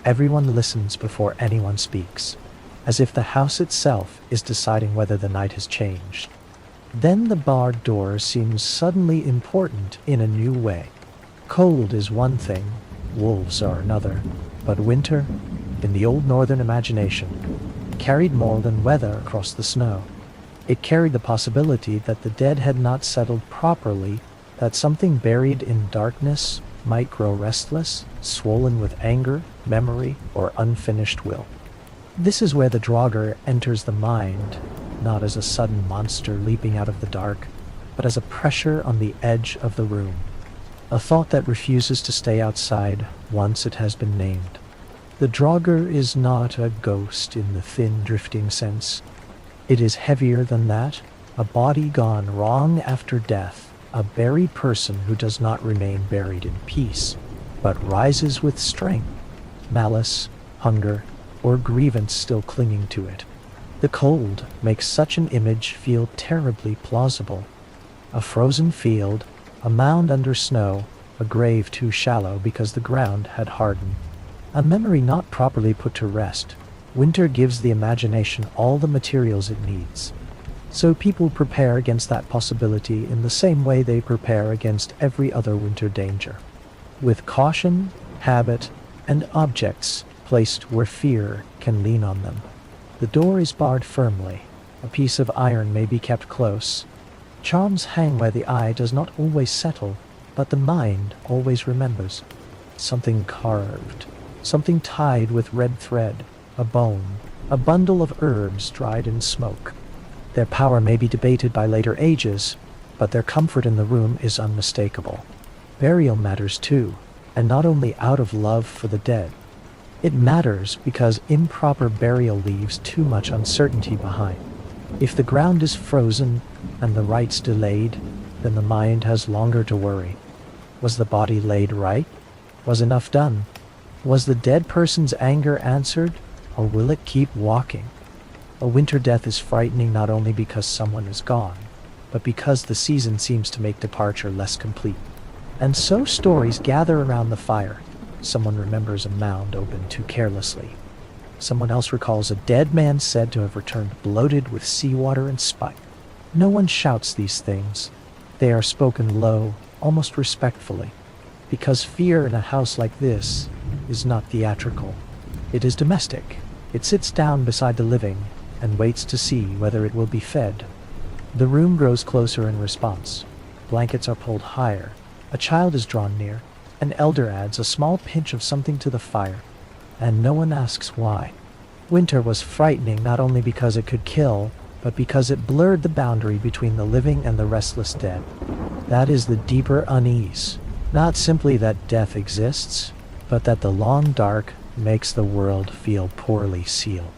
Everyone listens before anyone speaks, as if the house itself is deciding whether the night has changed. Then the barred door seems suddenly important in a new way. Cold is one thing, wolves are another, but winter, in the old northern imagination, carried more than weather across the snow. It carried the possibility that the dead had not settled properly, that something buried in darkness might grow restless, swollen with anger, memory, or unfinished will. This is where the Draugr enters the mind, not as a sudden monster leaping out of the dark, but as a pressure on the edge of the room. A thought that refuses to stay outside once it has been named. The Draugr is not a ghost in the thin, drifting sense. It is heavier than that, a body gone wrong after death, a buried person who does not remain buried in peace, but rises with strength, malice, hunger, or grievance still clinging to it. The cold makes such an image feel terribly plausible. A frozen field, a mound under snow, a grave too shallow because the ground had hardened. A memory not properly put to rest. Winter gives the imagination all the materials it needs. So people prepare against that possibility in the same way they prepare against every other winter danger. With caution, habit, and objects placed where fear can lean on them. The door is barred firmly. A piece of iron may be kept close. Charms hang where the eye does not always settle, but the mind always remembers. Something carved, something tied with red thread, a bone, a bundle of herbs dried in smoke. Their power may be debated by later ages, but their comfort in the room is unmistakable. Burial matters too, and not only out of love for the dead. It matters because improper burial leaves too much uncertainty behind. If the ground is frozen and the rites delayed, then the mind has longer to worry. Was the body laid right? Was enough done? Was the dead person's anger answered, or will it keep walking? A winter death is frightening not only because someone is gone, but because the season seems to make departure less complete. And so stories gather around the fire. Someone remembers a mound opened too carelessly. Someone else recalls a dead man said to have returned bloated with seawater and spite. No one shouts these things. They are spoken low, almost respectfully, because fear in a house like this is not theatrical. It is domestic. It sits down beside the living and waits to see whether it will be fed. The room grows closer in response. Blankets are pulled higher. A child is drawn near. An elder adds a small pinch of something to the fire, and no one asks why. Winter was frightening not only because it could kill, but because it blurred the boundary between the living and the restless dead. That is the deeper unease. Not simply that death exists, but that the long dark makes the world feel poorly sealed.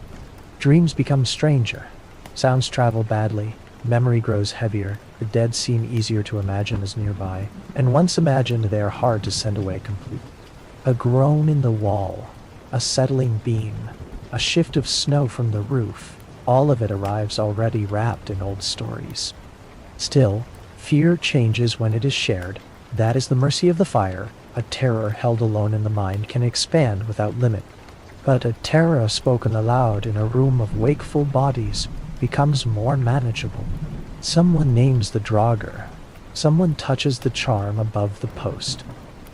Dreams become stranger. Sounds travel badly. Memory grows heavier. The dead seem easier to imagine as nearby, and once imagined they are hard to send away completely. A groan in the wall, a settling beam, a shift of snow from the roof, all of it arrives already wrapped in old stories. Still, fear changes when it is shared. That is the mercy of the fire. A terror held alone in the mind can expand without limit. But a terror spoken aloud in a room of wakeful bodies becomes more manageable. Someone names the Draugr. Someone touches the charm above the post.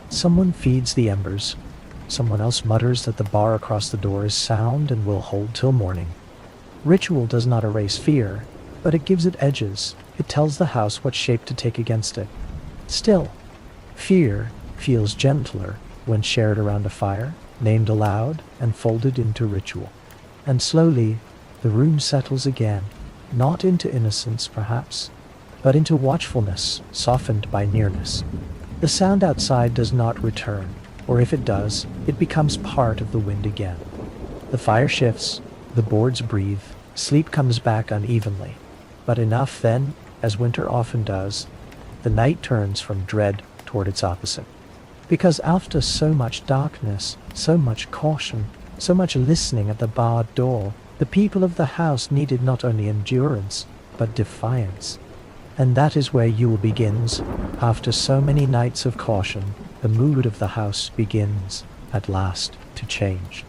Someone feeds the embers. Someone else mutters that the bar across the door is sound and will hold till morning. Ritual does not erase fear, but it gives it edges. It tells the house what shape to take against it. Still, fear, feels gentler when shared around a fire, named aloud and folded into ritual. And slowly, the room settles again, not into innocence perhaps, but into watchfulness, softened by nearness. The sound outside does not return, or if it does, it becomes part of the wind again. The fire shifts, the boards breathe, sleep comes back unevenly, but enough then, as winter often does, the night turns from dread toward its opposite. Because after so much darkness, so much caution, so much listening at the barred door, the people of the house needed not only endurance, but defiance. And that is where Yule begins. After so many nights of caution, the mood of the house begins, at last, to change.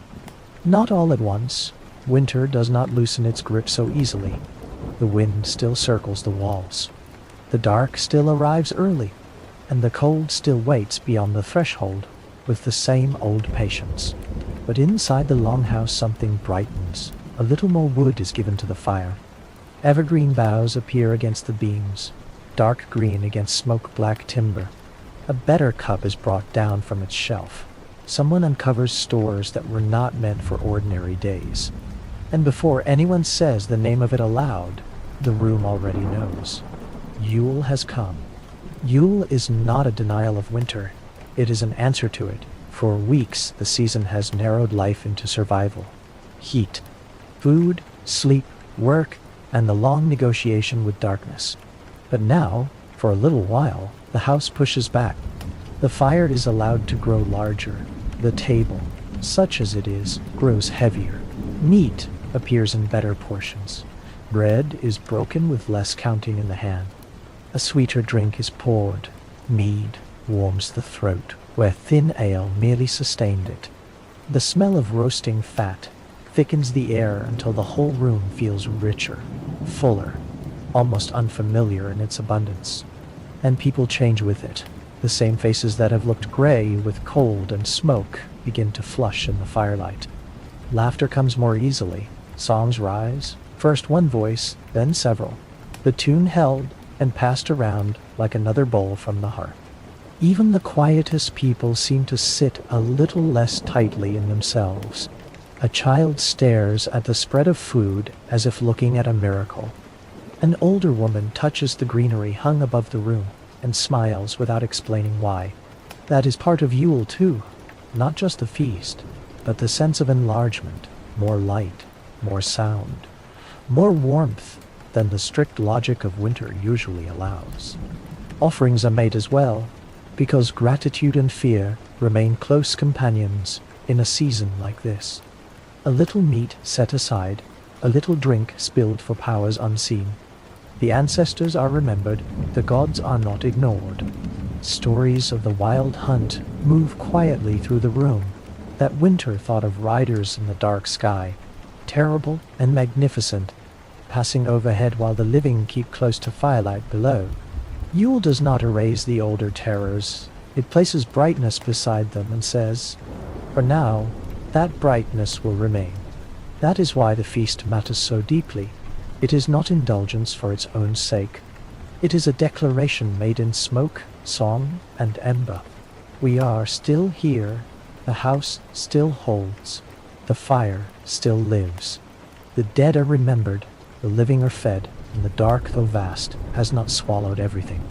Not all at once. Winter does not loosen its grip so easily. The wind still circles the walls. The dark still arrives early, and the cold still waits beyond the threshold with the same old patience. But inside the longhouse something brightens. A little more wood is given to the fire. Evergreen boughs appear against the beams, dark green against smoke-black timber. A better cup is brought down from its shelf. Someone uncovers stores that were not meant for ordinary days. And before anyone says the name of it aloud, the room already knows. Yule has come. Yule is not a denial of winter. It is an answer to it. For weeks, the season has narrowed life into survival. Heat, food, sleep, work, and the long negotiation with darkness. But now, for a little while, the house pushes back. The fire is allowed to grow larger. The table, such as it is, grows heavier. Meat appears in better portions. Bread is broken with less counting in the hand. A sweeter drink is poured. Mead warms the throat, where thin ale merely sustained it. The smell of roasting fat thickens the air until the whole room feels richer, fuller, almost unfamiliar in its abundance. And people change with it. The same faces that have looked gray with cold and smoke begin to flush in the firelight. Laughter comes more easily. Songs rise, first one voice, then several. The tune held and passed around like another bowl from the hearth. Even the quietest people seem to sit a little less tightly in themselves. A child stares at the spread of food as if looking at a miracle. An older woman touches the greenery hung above the room and smiles without explaining why. That is part of Yule too, not just the feast, but the sense of enlargement, more light, more sound, more warmth than the strict logic of winter usually allows. Offerings are made as well, because gratitude and fear remain close companions in a season like this. A little meat set aside, a little drink spilled for powers unseen. The ancestors are remembered, the gods are not ignored. Stories of the wild hunt move quietly through the room. That winter thought of riders in the dark sky, terrible and magnificent, passing overhead while the living keep close to firelight below. Yule does not erase the older terrors. It places brightness beside them and says, for now, that brightness will remain. That is why the feast matters so deeply. It is not indulgence for its own sake. It is a declaration made in smoke, song, and ember. We are still here. The house still holds. The fire still lives. The dead are remembered. The living are fed. And the dark, though vast, has not swallowed everything.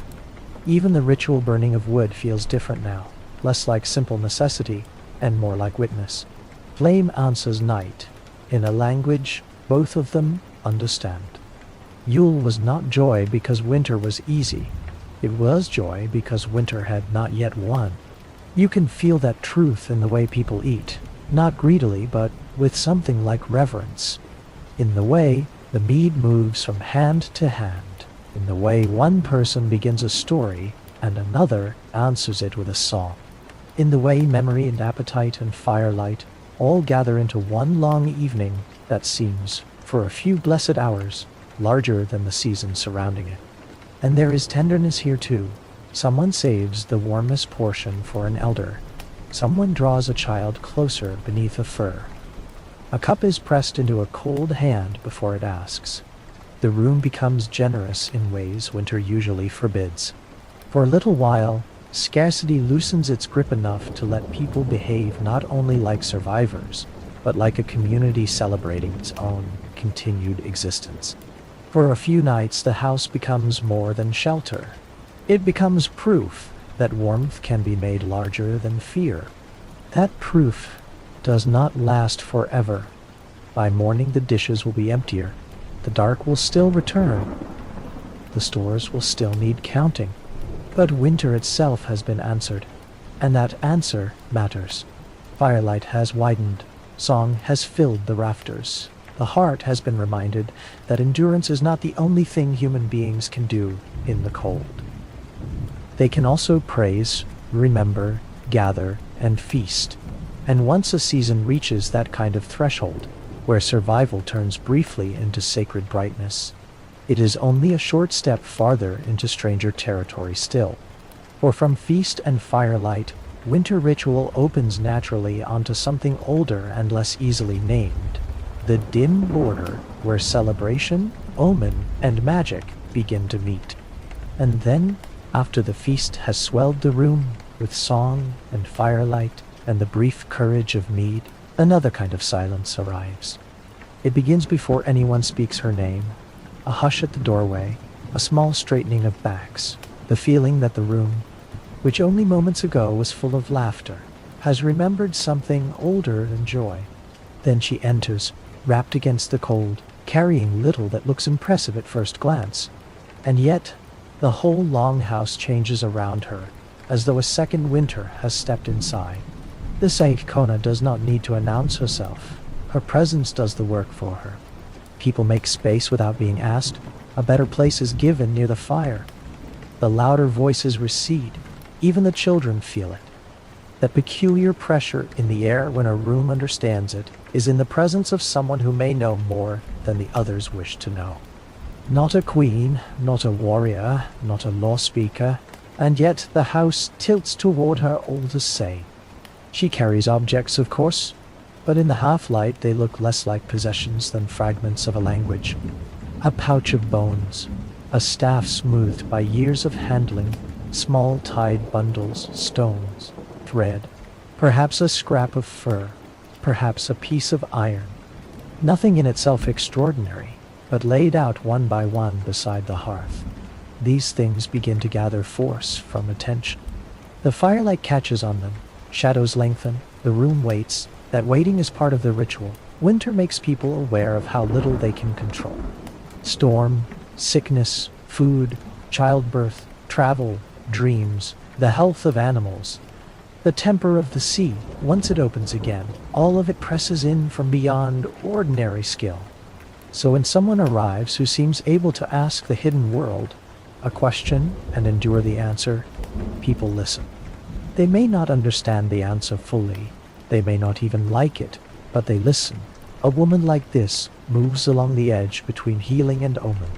Even the ritual burning of wood feels different now, less like simple necessity and more like witness. Flame answers night, in a language both of them understand. Yule was not joy because winter was easy. It was joy because winter had not yet won. You can feel that truth in the way people eat, not greedily, but with something like reverence. In the way the mead moves from hand to hand, in the way one person begins a story and another answers it with a song, in the way memory and appetite and firelight all gather into one long evening that seems, for a few blessed hours, larger than the season surrounding it. And there is tenderness here too. Someone saves the warmest portion for an elder. Someone draws a child closer beneath a fir. A cup is pressed into a cold hand before it asks. The room becomes generous in ways winter usually forbids. For a little while, Scarcity loosens its grip enough to let people behave not only like survivors, but like a community celebrating its own continued existence. For a few nights, the house becomes more than shelter. It becomes proof that warmth can be made larger than fear. That proof does not last forever. By morning, the dishes will be emptier. The dark will still return. The stores will still need counting. But winter itself has been answered, and that answer matters. Firelight has widened. Song has filled the rafters. The heart has been reminded that endurance is not the only thing human beings can do in the cold. They can also praise, remember, gather, and feast. And once a season reaches that kind of threshold, where survival turns briefly into sacred brightness, it is only a short step farther into stranger territory still. For from feast and firelight, winter ritual opens naturally onto something older and less easily named. The dim border where celebration, omen, and magic begin to meet. And then, after the feast has swelled the room with song and firelight and the brief courage of mead, another kind of silence arrives. It begins before anyone speaks her name. A hush at the doorway, a small straightening of backs, the feeling that the room, which only moments ago was full of laughter, has remembered something older than joy. Then she enters, wrapped against the cold, carrying little that looks impressive at first glance. And yet, the whole Longhouse changes around her, as though a second winter has stepped inside. The seiðkona does not need to announce herself. Her presence does the work for her. People make space without being asked. A better place is given near the fire. The louder voices recede. Even the children feel it. That peculiar pressure in the air when a room understands it is in the presence of someone who may know more than the others wish to know. Not a queen, not a warrior, not a law speaker, and yet the house tilts toward her all the same. She carries objects, of course, but in the half-light they look less like possessions than fragments of a language. A pouch of bones, a staff smoothed by years of handling, small tied bundles, stones, thread, perhaps a scrap of fur, perhaps a piece of iron. Nothing in itself extraordinary, but laid out one by one beside the hearth. These things begin to gather force from attention. The firelight catches on them, shadows lengthen, the room waits. That waiting is part of the ritual. Winter makes people aware of how little they can control. Storm, sickness, food, childbirth, travel, dreams, the health of animals, the temper of the sea. Once it opens again, all of it presses in from beyond ordinary skill. So when someone arrives who seems able to ask the hidden world a question and endure the answer, people listen. They may not understand the answer fully. They may not even like it, but they listen. A woman like this moves along the edge between healing and omen,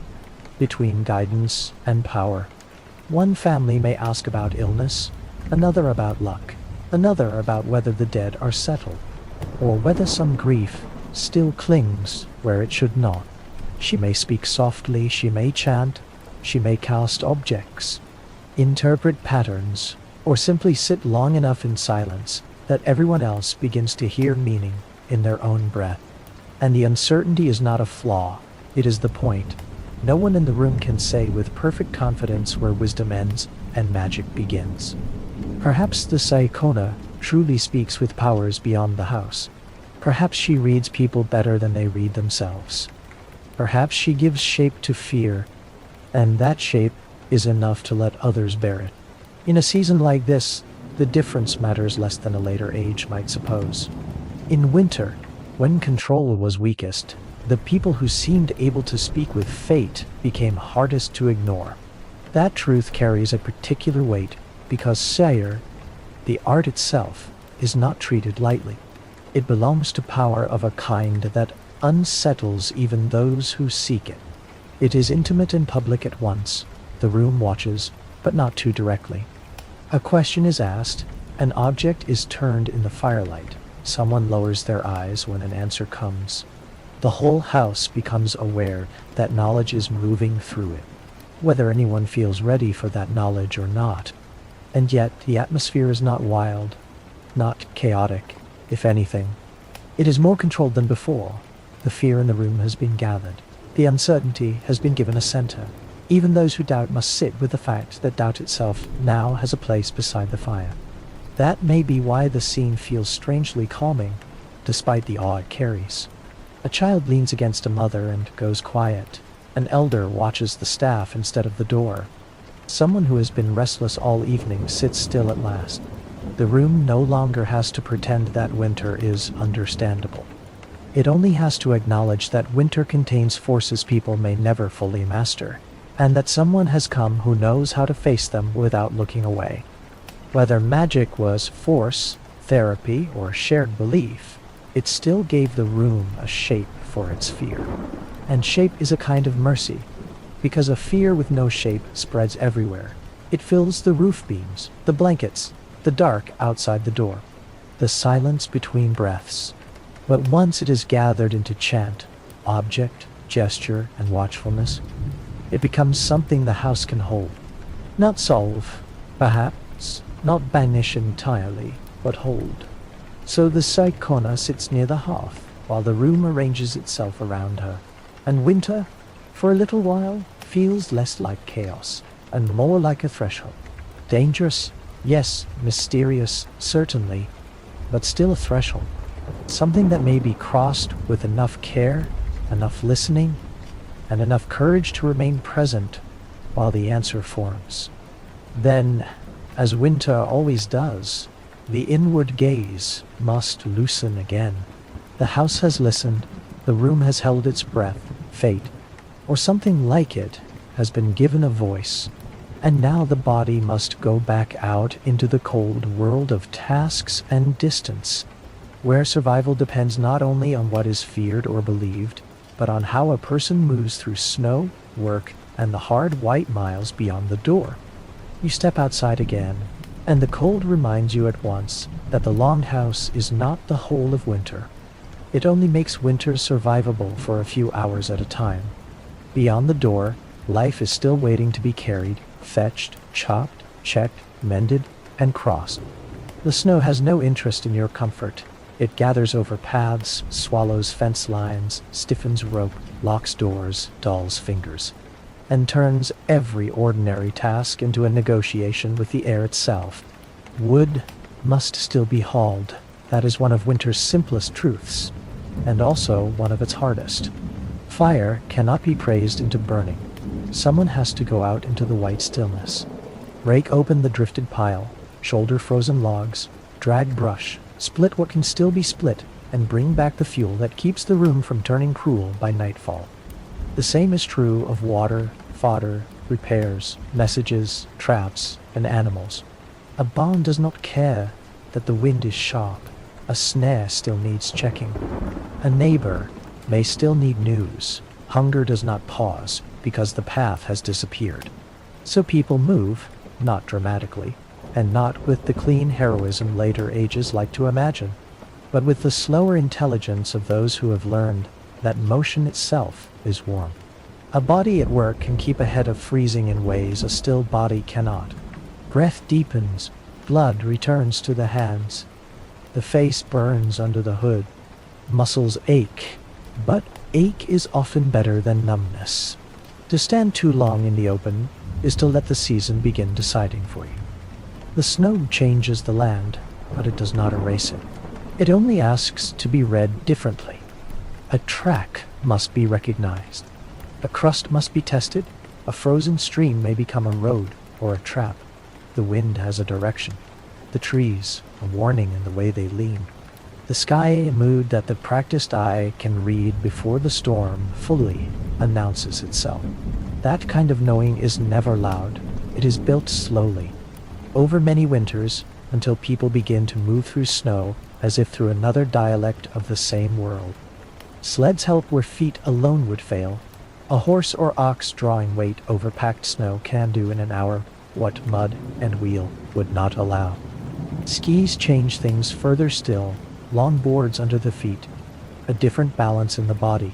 between guidance and power. One family may ask about illness, another about luck, another about whether the dead are settled, or whether some grief still clings where it should not. She may speak softly, she may chant, she may cast objects, interpret patterns, or simply sit long enough in silence that everyone else begins to hear meaning in their own breath. And the uncertainty is not a flaw, it is the point. No one in the room can say with perfect confidence where wisdom ends and magic begins. Perhaps the seiðkona truly speaks with powers beyond the house. Perhaps she reads people better than they read themselves. Perhaps she gives shape to fear, and that shape is enough to let others bear it. In a season like this, the difference matters less than a later age might suppose. In winter, when control was weakest, the people who seemed able to speak with fate became hardest to ignore. That truth carries a particular weight because seir, the art itself, is not treated lightly. It belongs to power of a kind that unsettles even those who seek it. It is intimate and public at once. The room watches, but not too directly. A question is asked, an object is turned in the firelight. Someone lowers their eyes when an answer comes. The whole house becomes aware that knowledge is moving through it, whether anyone feels ready for that knowledge or not. And yet the atmosphere is not wild, not chaotic, if anything. It is more controlled than before. The fear in the room has been gathered. The uncertainty has been given a center. Even those who doubt must sit with the fact that doubt itself now has a place beside the fire. That may be why the scene feels strangely calming, despite the awe it carries. A child leans against a mother and goes quiet. An elder watches the staff instead of the door. Someone who has been restless all evening sits still at last. The room no longer has to pretend that winter is understandable. It only has to acknowledge that winter contains forces people may never fully master, and that someone has come who knows how to face them without looking away. Whether magic was force, therapy, or shared belief, it still gave the room a shape for its fear. And shape is a kind of mercy, because a fear with no shape spreads everywhere. It fills the roof beams, the blankets, the dark outside the door, the silence between breaths. But once it is gathered into chant, object, gesture, and watchfulness, it becomes something the house can hold. Not solve, perhaps, not banish entirely, but hold. So the seiðkona sits near the hearth, while the room arranges itself around her. And winter, for a little while, feels less like chaos, and more like a threshold. Dangerous, yes, mysterious, certainly, but still a threshold. Something that may be crossed with enough care, enough listening, and enough courage to remain present while the answer forms. Then, as winter always does, the inward gaze must loosen again. The house has listened, the room has held its breath, fate, or something like it, has been given a voice, and now the body must go back out into the cold world of tasks and distance, where survival depends not only on what is feared or believed, but on how a person moves through snow, work, and the hard white miles beyond the door. You step outside again, and the cold reminds you at once that the Longhouse is not the whole of winter. It only makes winter survivable for a few hours at a time. Beyond the door, life is still waiting to be carried, fetched, chopped, checked, mended, and crossed. The snow has no interest in your comfort. It gathers over paths, swallows fence lines, stiffens rope, locks doors, dulls fingers, and turns every ordinary task into a negotiation with the air itself. Wood must still be hauled. That is one of winter's simplest truths, and also one of its hardest. Fire cannot be praised into burning. Someone has to go out into the white stillness, rake open the drifted pile, shoulder frozen logs, drag brush, split what can still be split, and bring back the fuel that keeps the room from turning cruel by nightfall. The same is true of water, fodder, repairs, messages, traps, and animals. A barn does not care that the wind is sharp. A snare still needs checking. A neighbor may still need news. Hunger does not pause because the path has disappeared. So people move, not dramatically, and not with the clean heroism later ages like to imagine, but with the slower intelligence of those who have learned that motion itself is warm. A body at work can keep ahead of freezing in ways a still body cannot. Breath deepens, blood returns to the hands. The face burns under the hood. Muscles ache, but ache is often better than numbness. To stand too long in the open is to let the season begin deciding for you. The snow changes the land, but it does not erase it. It only asks to be read differently. A track must be recognized. A crust must be tested. A frozen stream may become a road or a trap. The wind has a direction. The trees, a warning in the way they lean. The sky, a mood that the practiced eye can read before the storm fully announces itself. That kind of knowing is never loud. It is built slowly, over many winters, until people begin to move through snow as if through another dialect of the same world. Sleds help where feet alone would fail. A horse or ox drawing weight over packed snow can do in an hour what mud and wheel would not allow. Skis change things further still, long boards under the feet, a different balance in the body,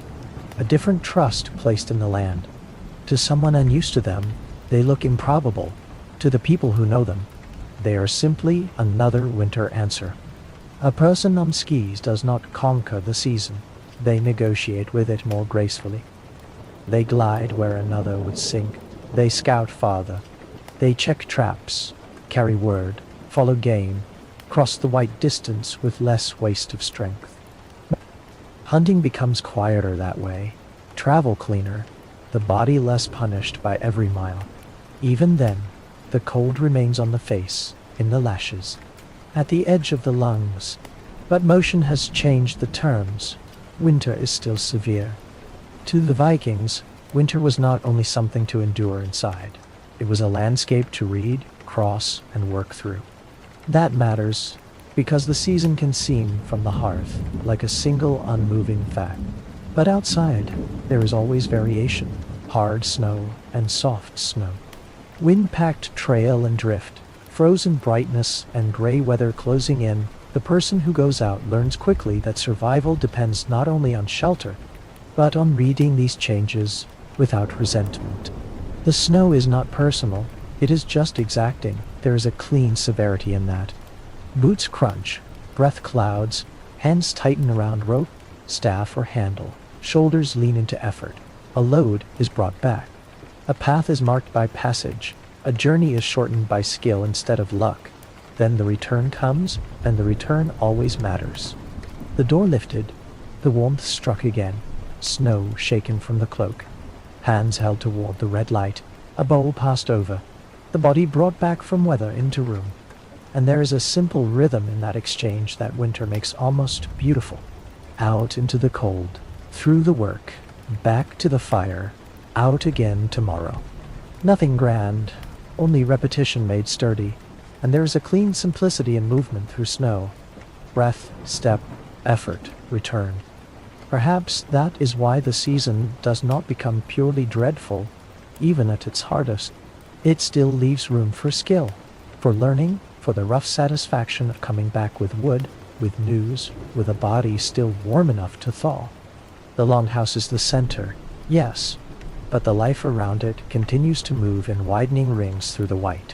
a different trust placed in the land. To someone unused to them, they look improbable. To the people who know them, They are simply another winter answer. A person on skis does not conquer the season. They negotiate with it more gracefully. They glide where another would sink. They scout farther. They check traps, carry word, follow game, cross the white distance with less waste of strength. Hunting becomes quieter that way, travel cleaner, the body less punished by every mile. Even then, the cold remains on the face, in the lashes, at the edge of the lungs. But motion has changed the terms. Winter is still severe. To the Vikings, winter was not only something to endure inside. It was a landscape to read, cross, and work through. That matters, because the season can seem, from the hearth, like a single unmoving fact. But outside, there is always variation, hard snow and soft snow. Wind-packed trail and drift, frozen brightness and gray weather closing in. The person who goes out learns quickly that survival depends not only on shelter, but on reading these changes without resentment. The snow is not personal, it is just exacting. There is a clean severity in that. Boots crunch, breath clouds, hands tighten around rope, staff or handle, shoulders lean into effort. A load is brought back. A path is marked by passage. A journey is shortened by skill instead of luck. Then the return comes, and the return always matters. The door lifted, the warmth struck again, snow shaken from the cloak. Hands held toward the red light, a bowl passed over, the body brought back from weather into room. And there is a simple rhythm in that exchange that winter makes almost beautiful. Out into the cold, through the work, back to the fire, out again tomorrow. Nothing grand, only repetition made sturdy, and there is a clean simplicity in movement through snow. Breath, step, effort, return. Perhaps that is why the season does not become purely dreadful, even at its hardest. It still leaves room for skill, for learning, for the rough satisfaction of coming back with wood, with news, with a body still warm enough to thaw. The Longhouse is the center, yes, but the life around it continues to move in widening rings through the white.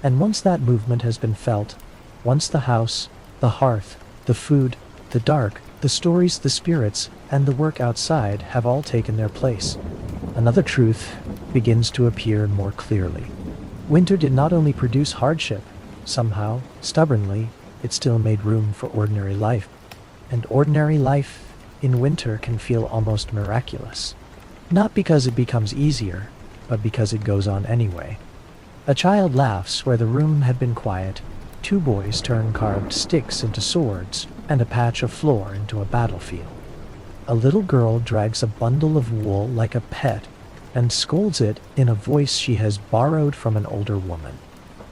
And once that movement has been felt, once the house, the hearth, the food, the dark, the stories, the spirits, and the work outside have all taken their place, another truth begins to appear more clearly. Winter did not only produce hardship, somehow, stubbornly, it still made room for ordinary life. And ordinary life in winter can feel almost miraculous. Not because it becomes easier, but because it goes on anyway. A child laughs where the room had been quiet. 2 boys turn carved sticks into swords, and a patch of floor into a battlefield. A little girl drags a bundle of wool like a pet, and scolds it in a voice she has borrowed from an older woman.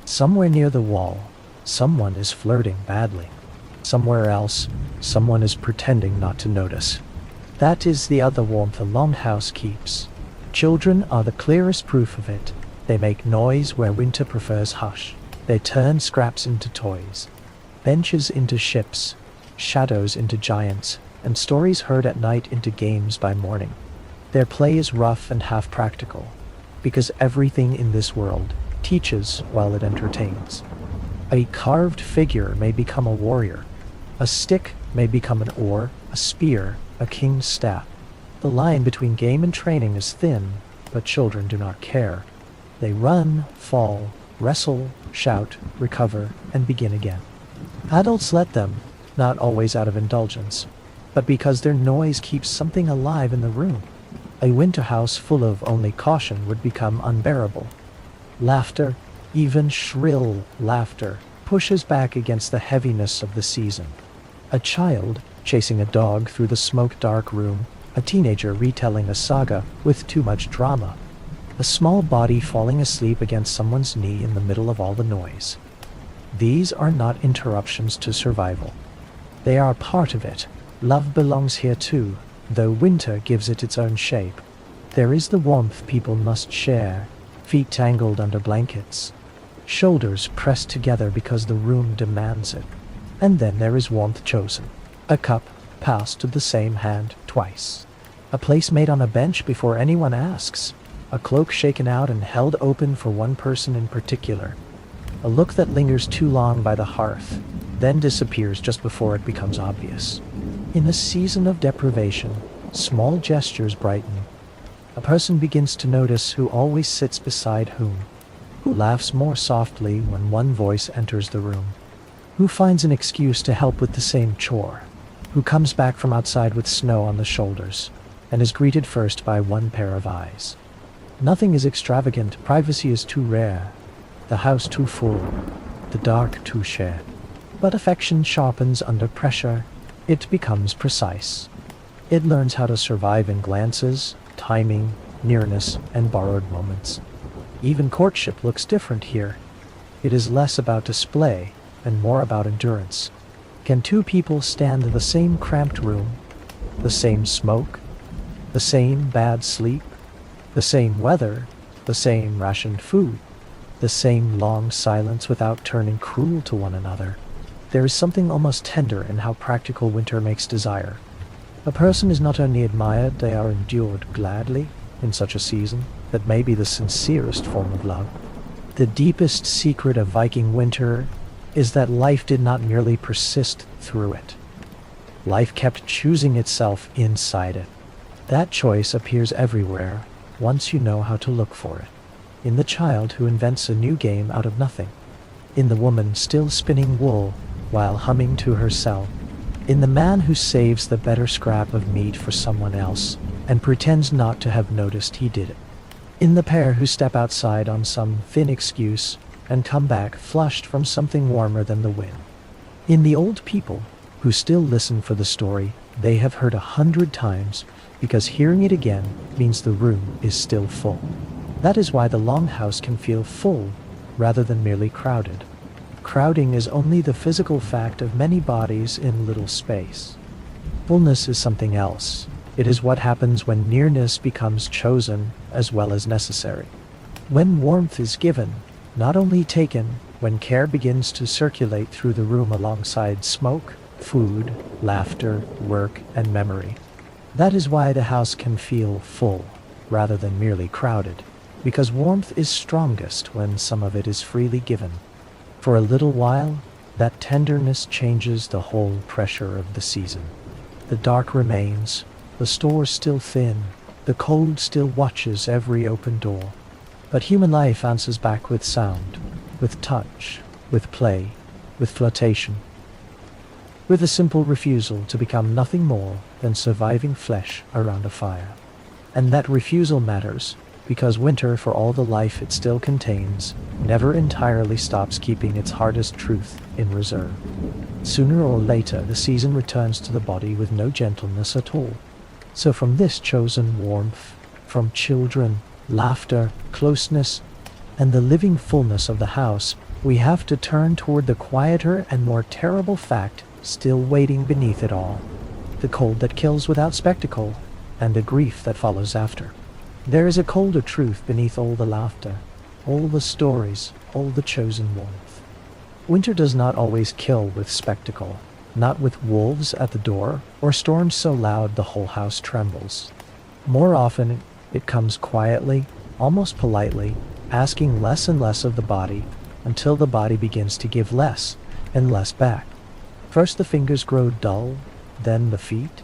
Somewhere near the wall, someone is flirting badly. Somewhere else, someone is pretending not to notice. That is the other warmth a longhouse keeps. Children are the clearest proof of it. They make noise where winter prefers hush. They turn scraps into toys, benches into ships, shadows into giants, and stories heard at night into games by morning. Their play is rough and half practical, because everything in this world teaches while it entertains. A carved figure may become a warrior. A stick may become an oar, a spear, a king's staff. The line between game and training is thin, but children do not care. They run, fall, wrestle, shout, recover, and begin again. Adults let them, not always out of indulgence, but because their noise keeps something alive in the room. A winter house full of only caution would become unbearable. Laughter, even shrill laughter, pushes back against the heaviness of the season. A child chasing a dog through the smoke-dark room, a teenager retelling a saga with too much drama, a small body falling asleep against someone's knee in the middle of all the noise. These are not interruptions to survival. They are part of it. Love belongs here too, though winter gives it its own shape. There is the warmth people must share, feet tangled under blankets, shoulders pressed together because the room demands it. And then there is warmth chosen. A cup passed to the same hand twice. A place made on a bench before anyone asks. A cloak shaken out and held open for one person in particular. a look that lingers too long by the hearth, then disappears just before it becomes obvious. In a season of deprivation, small gestures brighten. A person begins to notice who always sits beside whom, who laughs more softly when one voice enters the room, who finds an excuse to help with the same chore, who comes back from outside with snow on the shoulders, and is greeted first by one pair of eyes. Nothing is extravagant, privacy is too rare, the house too full, the dark too shared. But affection sharpens under pressure, it becomes precise. It learns how to survive in glances, timing, nearness, and borrowed moments. Even courtship looks different here. It is less about display and more about endurance. Can two people stand in the same cramped room, the same smoke, the same bad sleep, the same weather, the same rationed food, the same long silence without turning cruel to one another? There is something almost tender in how practical winter makes desire. A person is not only admired, they are endured gladly in such a season that may be the sincerest form of love. The deepest secret of Viking winter is that life did not merely persist through it. Life kept choosing itself inside it. That choice appears everywhere once you know how to look for it. In the child who invents a new game out of nothing. In the woman still spinning wool while humming to herself. In the man who saves the better scrap of meat for someone else and pretends not to have noticed he did it. In the pair who step outside on some thin excuse and come back flushed from something warmer than the wind. In the old people who still listen for the story they have heard 100 times because hearing it again means the room is still full. That is why the Longhouse can feel full rather than merely crowded. Crowding is only the physical fact of many bodies in little space. Fullness is something else. It is what happens when nearness becomes chosen as well as necessary. When warmth is given, not only taken, when care begins to circulate through the room alongside smoke, food, laughter, work, and memory. That is why the house can feel full rather than merely crowded, because warmth is strongest when some of it is freely given. For a little while, that tenderness changes the whole pressure of the season. The dark remains, the store still thin, the cold still watches every open door. But human life answers back with sound, with touch, with play, with flirtation, with a simple refusal to become nothing more than surviving flesh around a fire. And that refusal matters, because winter, for all the life it still contains, never entirely stops keeping its hardest truth in reserve. Sooner or later, the season returns to the body with no gentleness at all. So from this chosen warmth, from children, laughter, closeness, and the living fullness of the house, we have to turn toward the quieter and more terrible fact still waiting beneath it all. The cold that kills without spectacle, and the grief that follows after. There is a colder truth beneath all the laughter, all the stories, all the chosen warmth. Winter does not always kill with spectacle, not with wolves at the door, or storms so loud the whole house trembles. More often, it comes quietly, almost politely, asking less and less of the body, until the body begins to give less and less back. First the fingers grow dull, then the feet,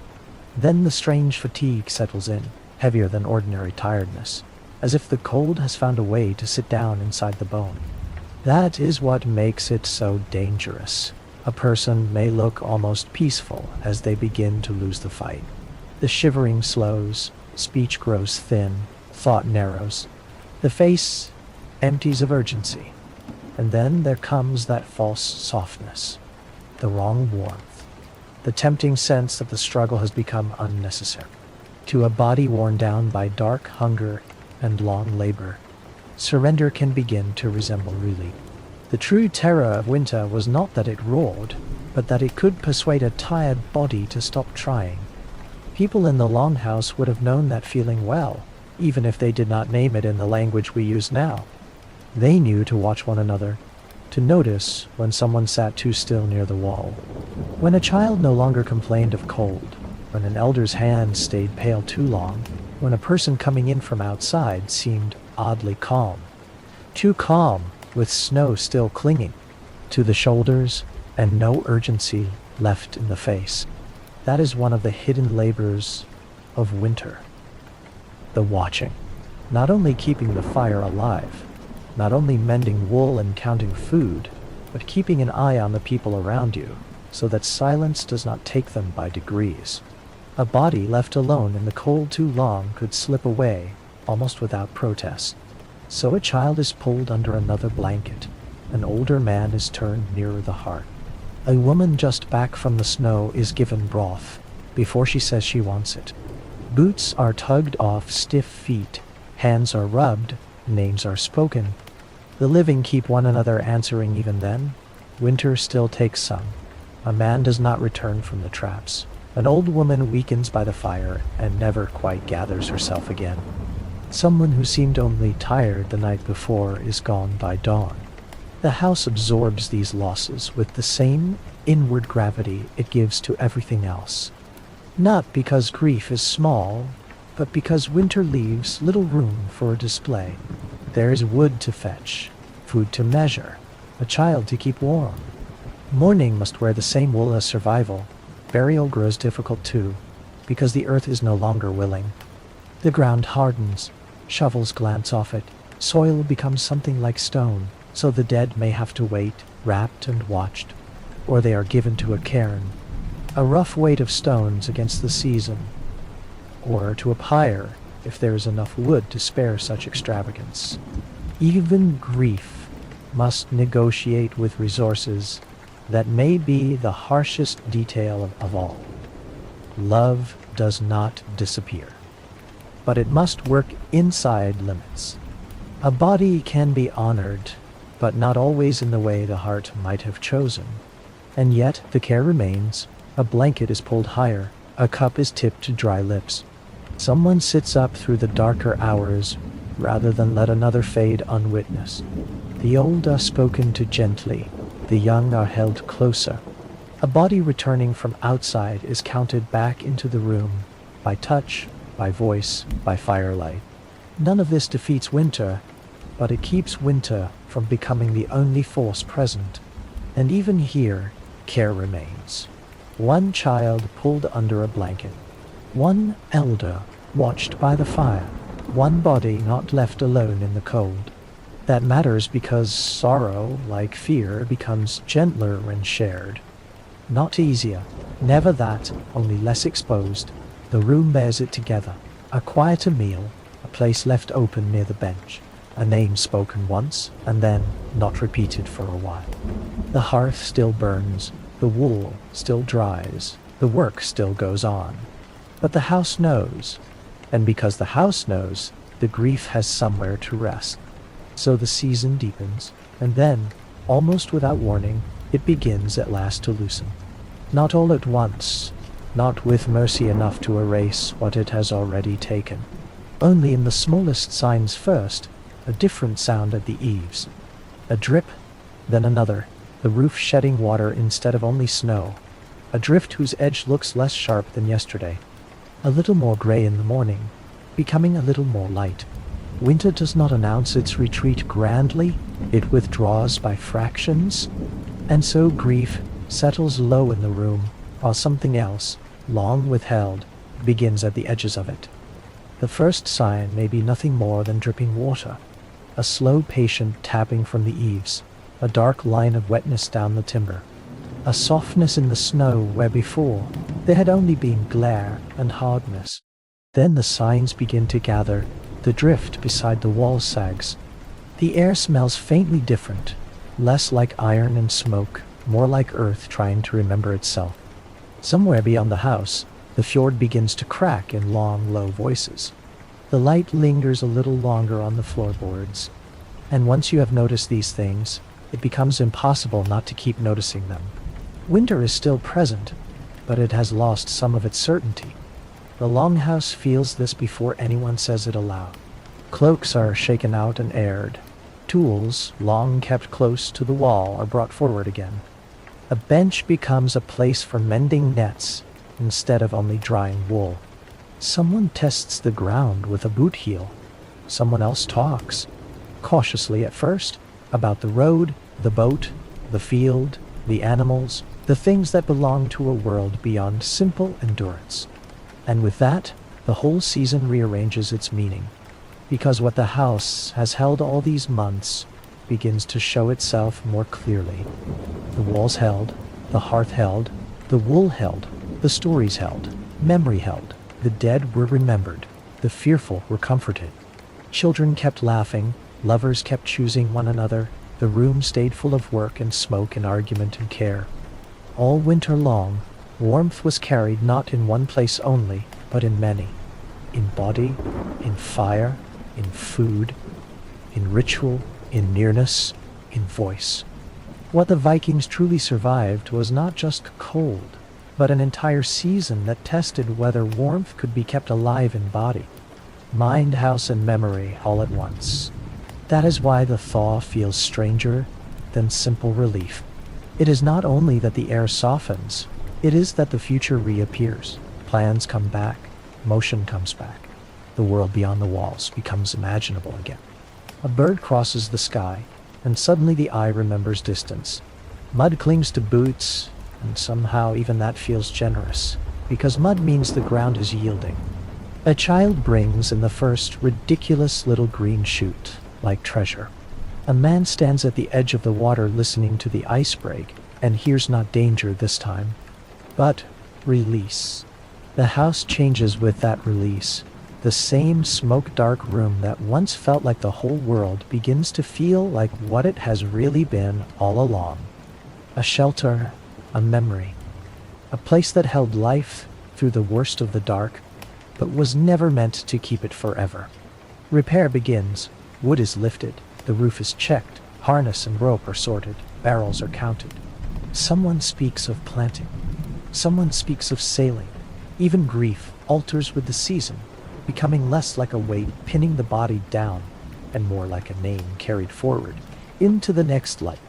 then the strange fatigue settles in, heavier than ordinary tiredness, as if the cold has found a way to sit down inside the bone. That is what makes it so dangerous. A person may look almost peaceful as they begin to lose the fight. The shivering slows, speech grows thin, thought narrows. The face empties of urgency. And then there comes that false softness, the wrong warmth, the tempting sense that the struggle has become unnecessary. To a body worn down by dark hunger and long labor, surrender can begin to resemble relief. The true terror of winter was not that it roared, but that it could persuade a tired body to stop trying. People in the Longhouse would have known that feeling well, even if they did not name it in the language we use now. They knew to watch one another, to notice when someone sat too still near the wall, when a child no longer complained of cold, when an elder's hand stayed pale too long, when a person coming in from outside seemed oddly calm. Too calm with snow still clinging to the shoulders and no urgency left in the face. That is one of the hidden labors of winter. The watching. Not only keeping the fire alive, not only mending wool and counting food, but keeping an eye on the people around you, so that silence does not take them by degrees. A body left alone in the cold too long could slip away, almost without protest. So a child is pulled under another blanket. An older man is turned nearer the hearth. A woman just back from the snow is given broth before she says she wants it. Boots are tugged off stiff feet, hands are rubbed, names are spoken. The living keep one another answering even then. Winter still takes some. A man does not return from the traps. An old woman weakens by the fire and never quite gathers herself again. Someone who seemed only tired the night before is gone by dawn. The house absorbs these losses with the same inward gravity it gives to everything else. Not because grief is small, but because winter leaves little room for a display. There is wood to fetch, food to measure, a child to keep warm. Mourning must wear the same wool as survival. Burial grows difficult too, because the earth is no longer willing. The ground hardens, shovels glance off it, soil becomes something like stone, so the dead may have to wait, wrapped and watched, or they are given to a cairn, a rough weight of stones against the season, or to a pyre if there is enough wood to spare such extravagance. Even grief must negotiate with resources that may be the harshest detail of all. Love does not disappear, but it must work inside limits. A body can be honored, but not always in the way the heart might have chosen. And yet the care remains. A blanket is pulled higher, a cup is tipped to dry lips. Someone sits up through the darker hours rather than let another fade unwitnessed. The old are spoken to gently, the young are held closer. A body returning from outside is counted back into the room, by touch, by voice, by firelight. None of this defeats winter, but it keeps winter from becoming the only force present. And even here, care remains. One child pulled under a blanket. One elder watched by the fire. One body not left alone in the cold. That matters because sorrow, like fear, becomes gentler when shared. Not easier, never that, only less exposed. The room bears it together. A quieter meal, a place left open near the bench, a name spoken once, and then not repeated for a while. The hearth still burns, the wool still dries, the work still goes on. But the house knows, and because the house knows, the grief has somewhere to rest. So the season deepens, and then, almost without warning, it begins at last to loosen. Not all at once, not with mercy enough to erase what it has already taken. Only in the smallest signs first, a different sound at the eaves. A drip, then another, the roof shedding water instead of only snow. A drift whose edge looks less sharp than yesterday. A little more gray in the morning, becoming a little more light. Winter does not announce its retreat grandly, it withdraws by fractions, and so grief settles low in the room, while something else, long withheld, begins at the edges of it. The first sign may be nothing more than dripping water, a slow patient tapping from the eaves, a dark line of wetness down the timber, a softness in the snow where before there had only been glare and hardness. Then the signs begin to gather. The drift beside the wall sags. The air smells faintly different, less like iron and smoke, more like earth trying to remember itself. Somewhere beyond the house, the fjord begins to crack in long, low voices. The light lingers a little longer on the floorboards, and once you have noticed these things, it becomes impossible not to keep noticing them. Winter is still present, but it has lost some of its certainty. The Longhouse feels this before anyone says it aloud. Cloaks are shaken out and aired. Tools, long kept close to the wall, are brought forward again. A bench becomes a place for mending nets instead of only drying wool. Someone tests the ground with a boot heel. Someone else talks, cautiously at first, about the road, the boat, the field, the animals, the things that belong to a world beyond simple endurance. And with that, the whole season rearranges its meaning, because what the house has held all these months begins to show itself more clearly. The walls held, the hearth held, the wool held, the stories held, memory held, the dead were remembered, the fearful were comforted. Children kept laughing, lovers kept choosing one another, the room stayed full of work and smoke and argument and care. All winter long, warmth was carried not in one place only, but in many. In body, in fire, in food, in ritual, in nearness, in voice. What the Vikings truly survived was not just cold, but an entire season that tested whether warmth could be kept alive in body, mind, house, and memory all at once. That is why the thaw feels stranger than simple relief. It is not only that the air softens, it is that the future reappears. Plans come back, motion comes back. The world beyond the walls becomes imaginable again. A bird crosses the sky, and suddenly the eye remembers distance. Mud clings to boots, and somehow even that feels generous, because mud means the ground is yielding. A child brings in the first ridiculous little green shoot, like treasure. A man stands at the edge of the water listening to the ice break, and hears not danger this time, but release. The house changes with that release. The same smoke-dark room that once felt like the whole world begins to feel like what it has really been all along. A shelter, a memory. A place that held life through the worst of the dark, but was never meant to keep it forever. Repair begins. Wood is lifted. The roof is checked. Harness and rope are sorted. Barrels are counted. Someone speaks of planting. Someone speaks of sailing. Even grief alters with the season, becoming less like a weight pinning the body down and more like a name carried forward into the next light.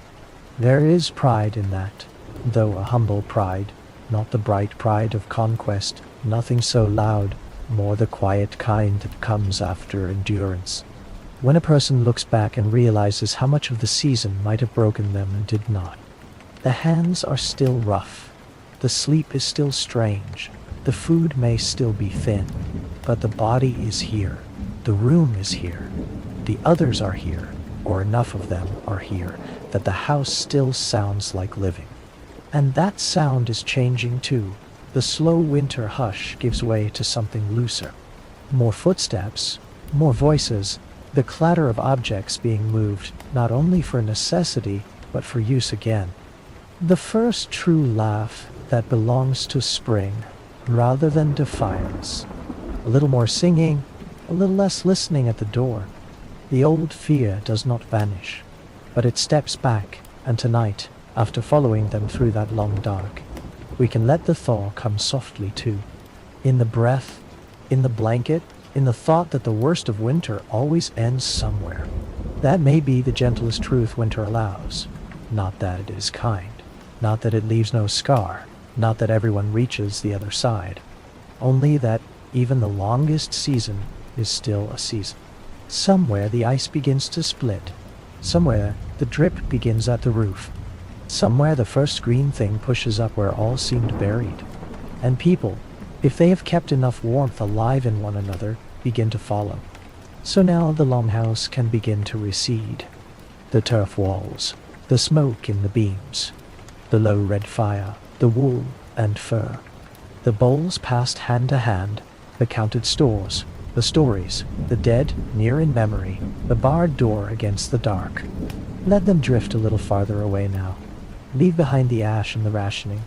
There is pride in that, though a humble pride, not the bright pride of conquest, nothing so loud, more the quiet kind that comes after endurance. When a person looks back and realizes how much of the season might have broken them and did not. The hands are still rough. The sleep is still strange. The food may still be thin. But the body is here. The room is here. The others are here, or enough of them are here, that the house still sounds like living. And that sound is changing too. The slow winter hush gives way to something looser. More footsteps, more voices, the clatter of objects being moved, not only for necessity, but for use again. The first true laugh that belongs to spring, rather than defiance. A little more singing, a little less listening at the door. The old fear does not vanish, but it steps back, and tonight, after following them through that long dark, we can let the thaw come softly too. In the breath, in the blanket, in the thought that the worst of winter always ends somewhere. That may be the gentlest truth winter allows. Not that it is kind, not that it leaves no scar, not that everyone reaches the other side. Only that even the longest season is still a season. Somewhere the ice begins to split. Somewhere the drip begins at the roof. Somewhere the first green thing pushes up where all seemed buried. And people, if they have kept enough warmth alive in one another, begin to follow. So now the longhouse can begin to recede. The turf walls, the smoke in the beams, the low red fire, the wool and fur. The bowls passed hand to hand, the counted stores, the stories, the dead near in memory, the barred door against the dark. Let them drift a little farther away now. Leave behind the ash and the rationing.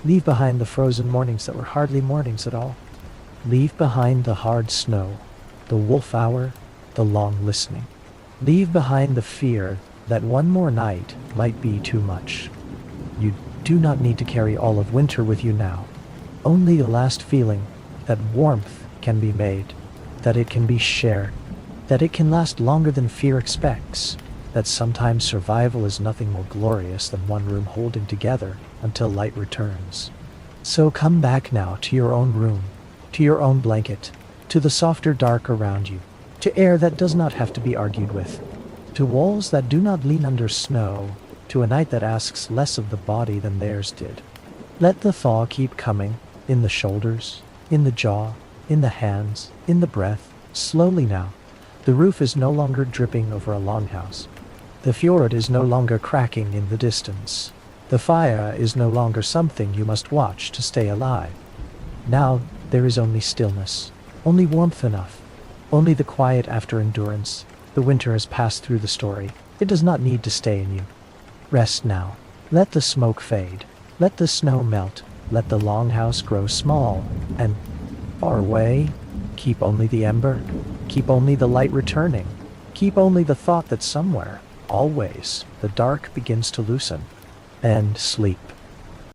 Leave behind the frozen mornings that were hardly mornings at all. Leave behind the hard snow, the wolf hour, the long listening. Leave behind the fear that one more night might be too much. You do not need to carry all of winter with you now. Only the last feeling that warmth can be made, that it can be shared, that it can last longer than fear expects, that sometimes survival is nothing more glorious than one room holding together until light returns. So come back now to your own room, to your own blanket, to the softer dark around you, to air that does not have to be argued with. To walls that do not lean under snow, to a night that asks less of the body than theirs did. Let the thaw keep coming, in the shoulders, in the jaw, in the hands, in the breath, slowly now. The roof is no longer dripping over a longhouse. The fjord is no longer cracking in the distance. The fire is no longer something you must watch to stay alive. Now there is only stillness, only warmth enough, only the quiet after endurance. The winter has passed through the story. It does not need to stay in you. Rest now. Let the smoke fade. Let the snow melt. Let the longhouse grow small and far away. Keep only the ember. Keep only the light returning. Keep only the thought that somewhere, always, the dark begins to loosen. And sleep.